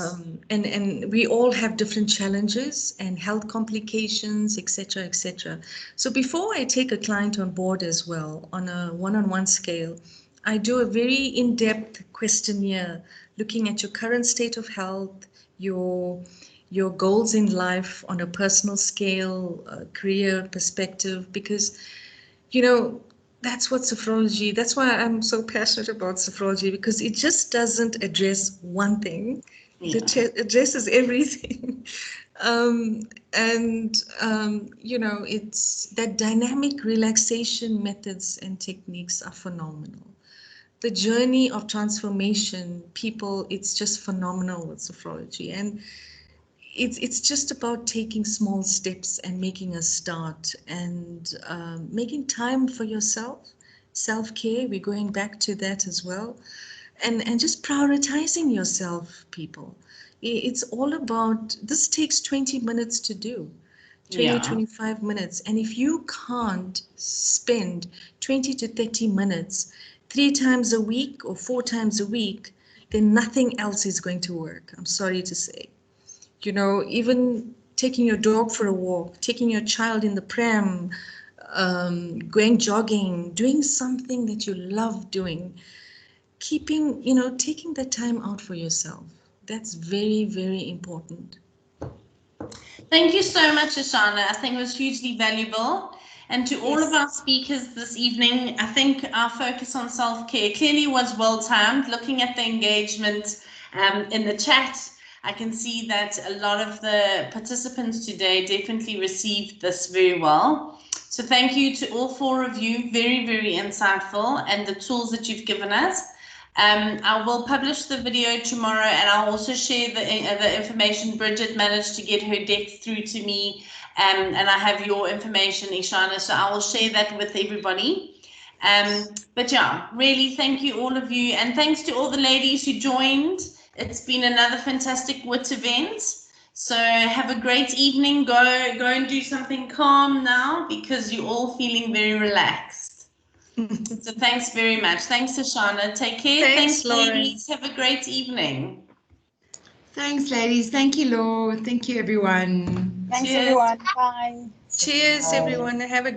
And we all have different challenges and health complications, etc., etc. So before I take a client on board as well, on a one-on-one scale, I do a very in-depth questionnaire looking at your current state of health, your goals in life on a personal scale, career perspective, because, that's what sophrology, that's why I'm so passionate about sophrology, because it just doesn't address one thing. Yeah. It addresses everything. It's that dynamic relaxation methods and techniques are phenomenal. The journey of transformation, people, it's just phenomenal with sophrology. And it's just about taking small steps and making a start, and making time for yourself, self-care. We're going back to that as well, and just prioritizing yourself, people. It's all about, this takes 20 minutes to do, 25 minutes. And if you can't spend 20 to 30 minutes 3 times a week or 4 times a week, then nothing else is going to work. I'm sorry to say. Even taking your dog for a walk, taking your child in the pram, going jogging, doing something that you love doing, taking that time out for yourself. That's very, very important. Thank you so much, Ishana. I think it was hugely valuable. And to all of our speakers this evening, I think our focus on self-care clearly was well timed. Looking at the engagement in the chat, I can see that a lot of the participants today definitely received this very well. So thank you to all 4 of you. Very, very insightful, and the tools that you've given us. I will publish the video tomorrow, and I'll also share the information. Bridget managed to get her deck through to me, and I have your information, Ishana, so I will share that with everybody. But yeah, really thank you, all of you, and thanks to all the ladies who joined. It's been another fantastic WIT event. So have a great evening. Go and do something calm now, because you're all feeling very relaxed. So thanks very much. Thanks, Ishana. Take care. Thanks, ladies. Have a great evening. Thanks, ladies. Thank you, Laura. Thank you, everyone. Thanks, Cheers. everyone. Bye. Cheers, everyone. Have a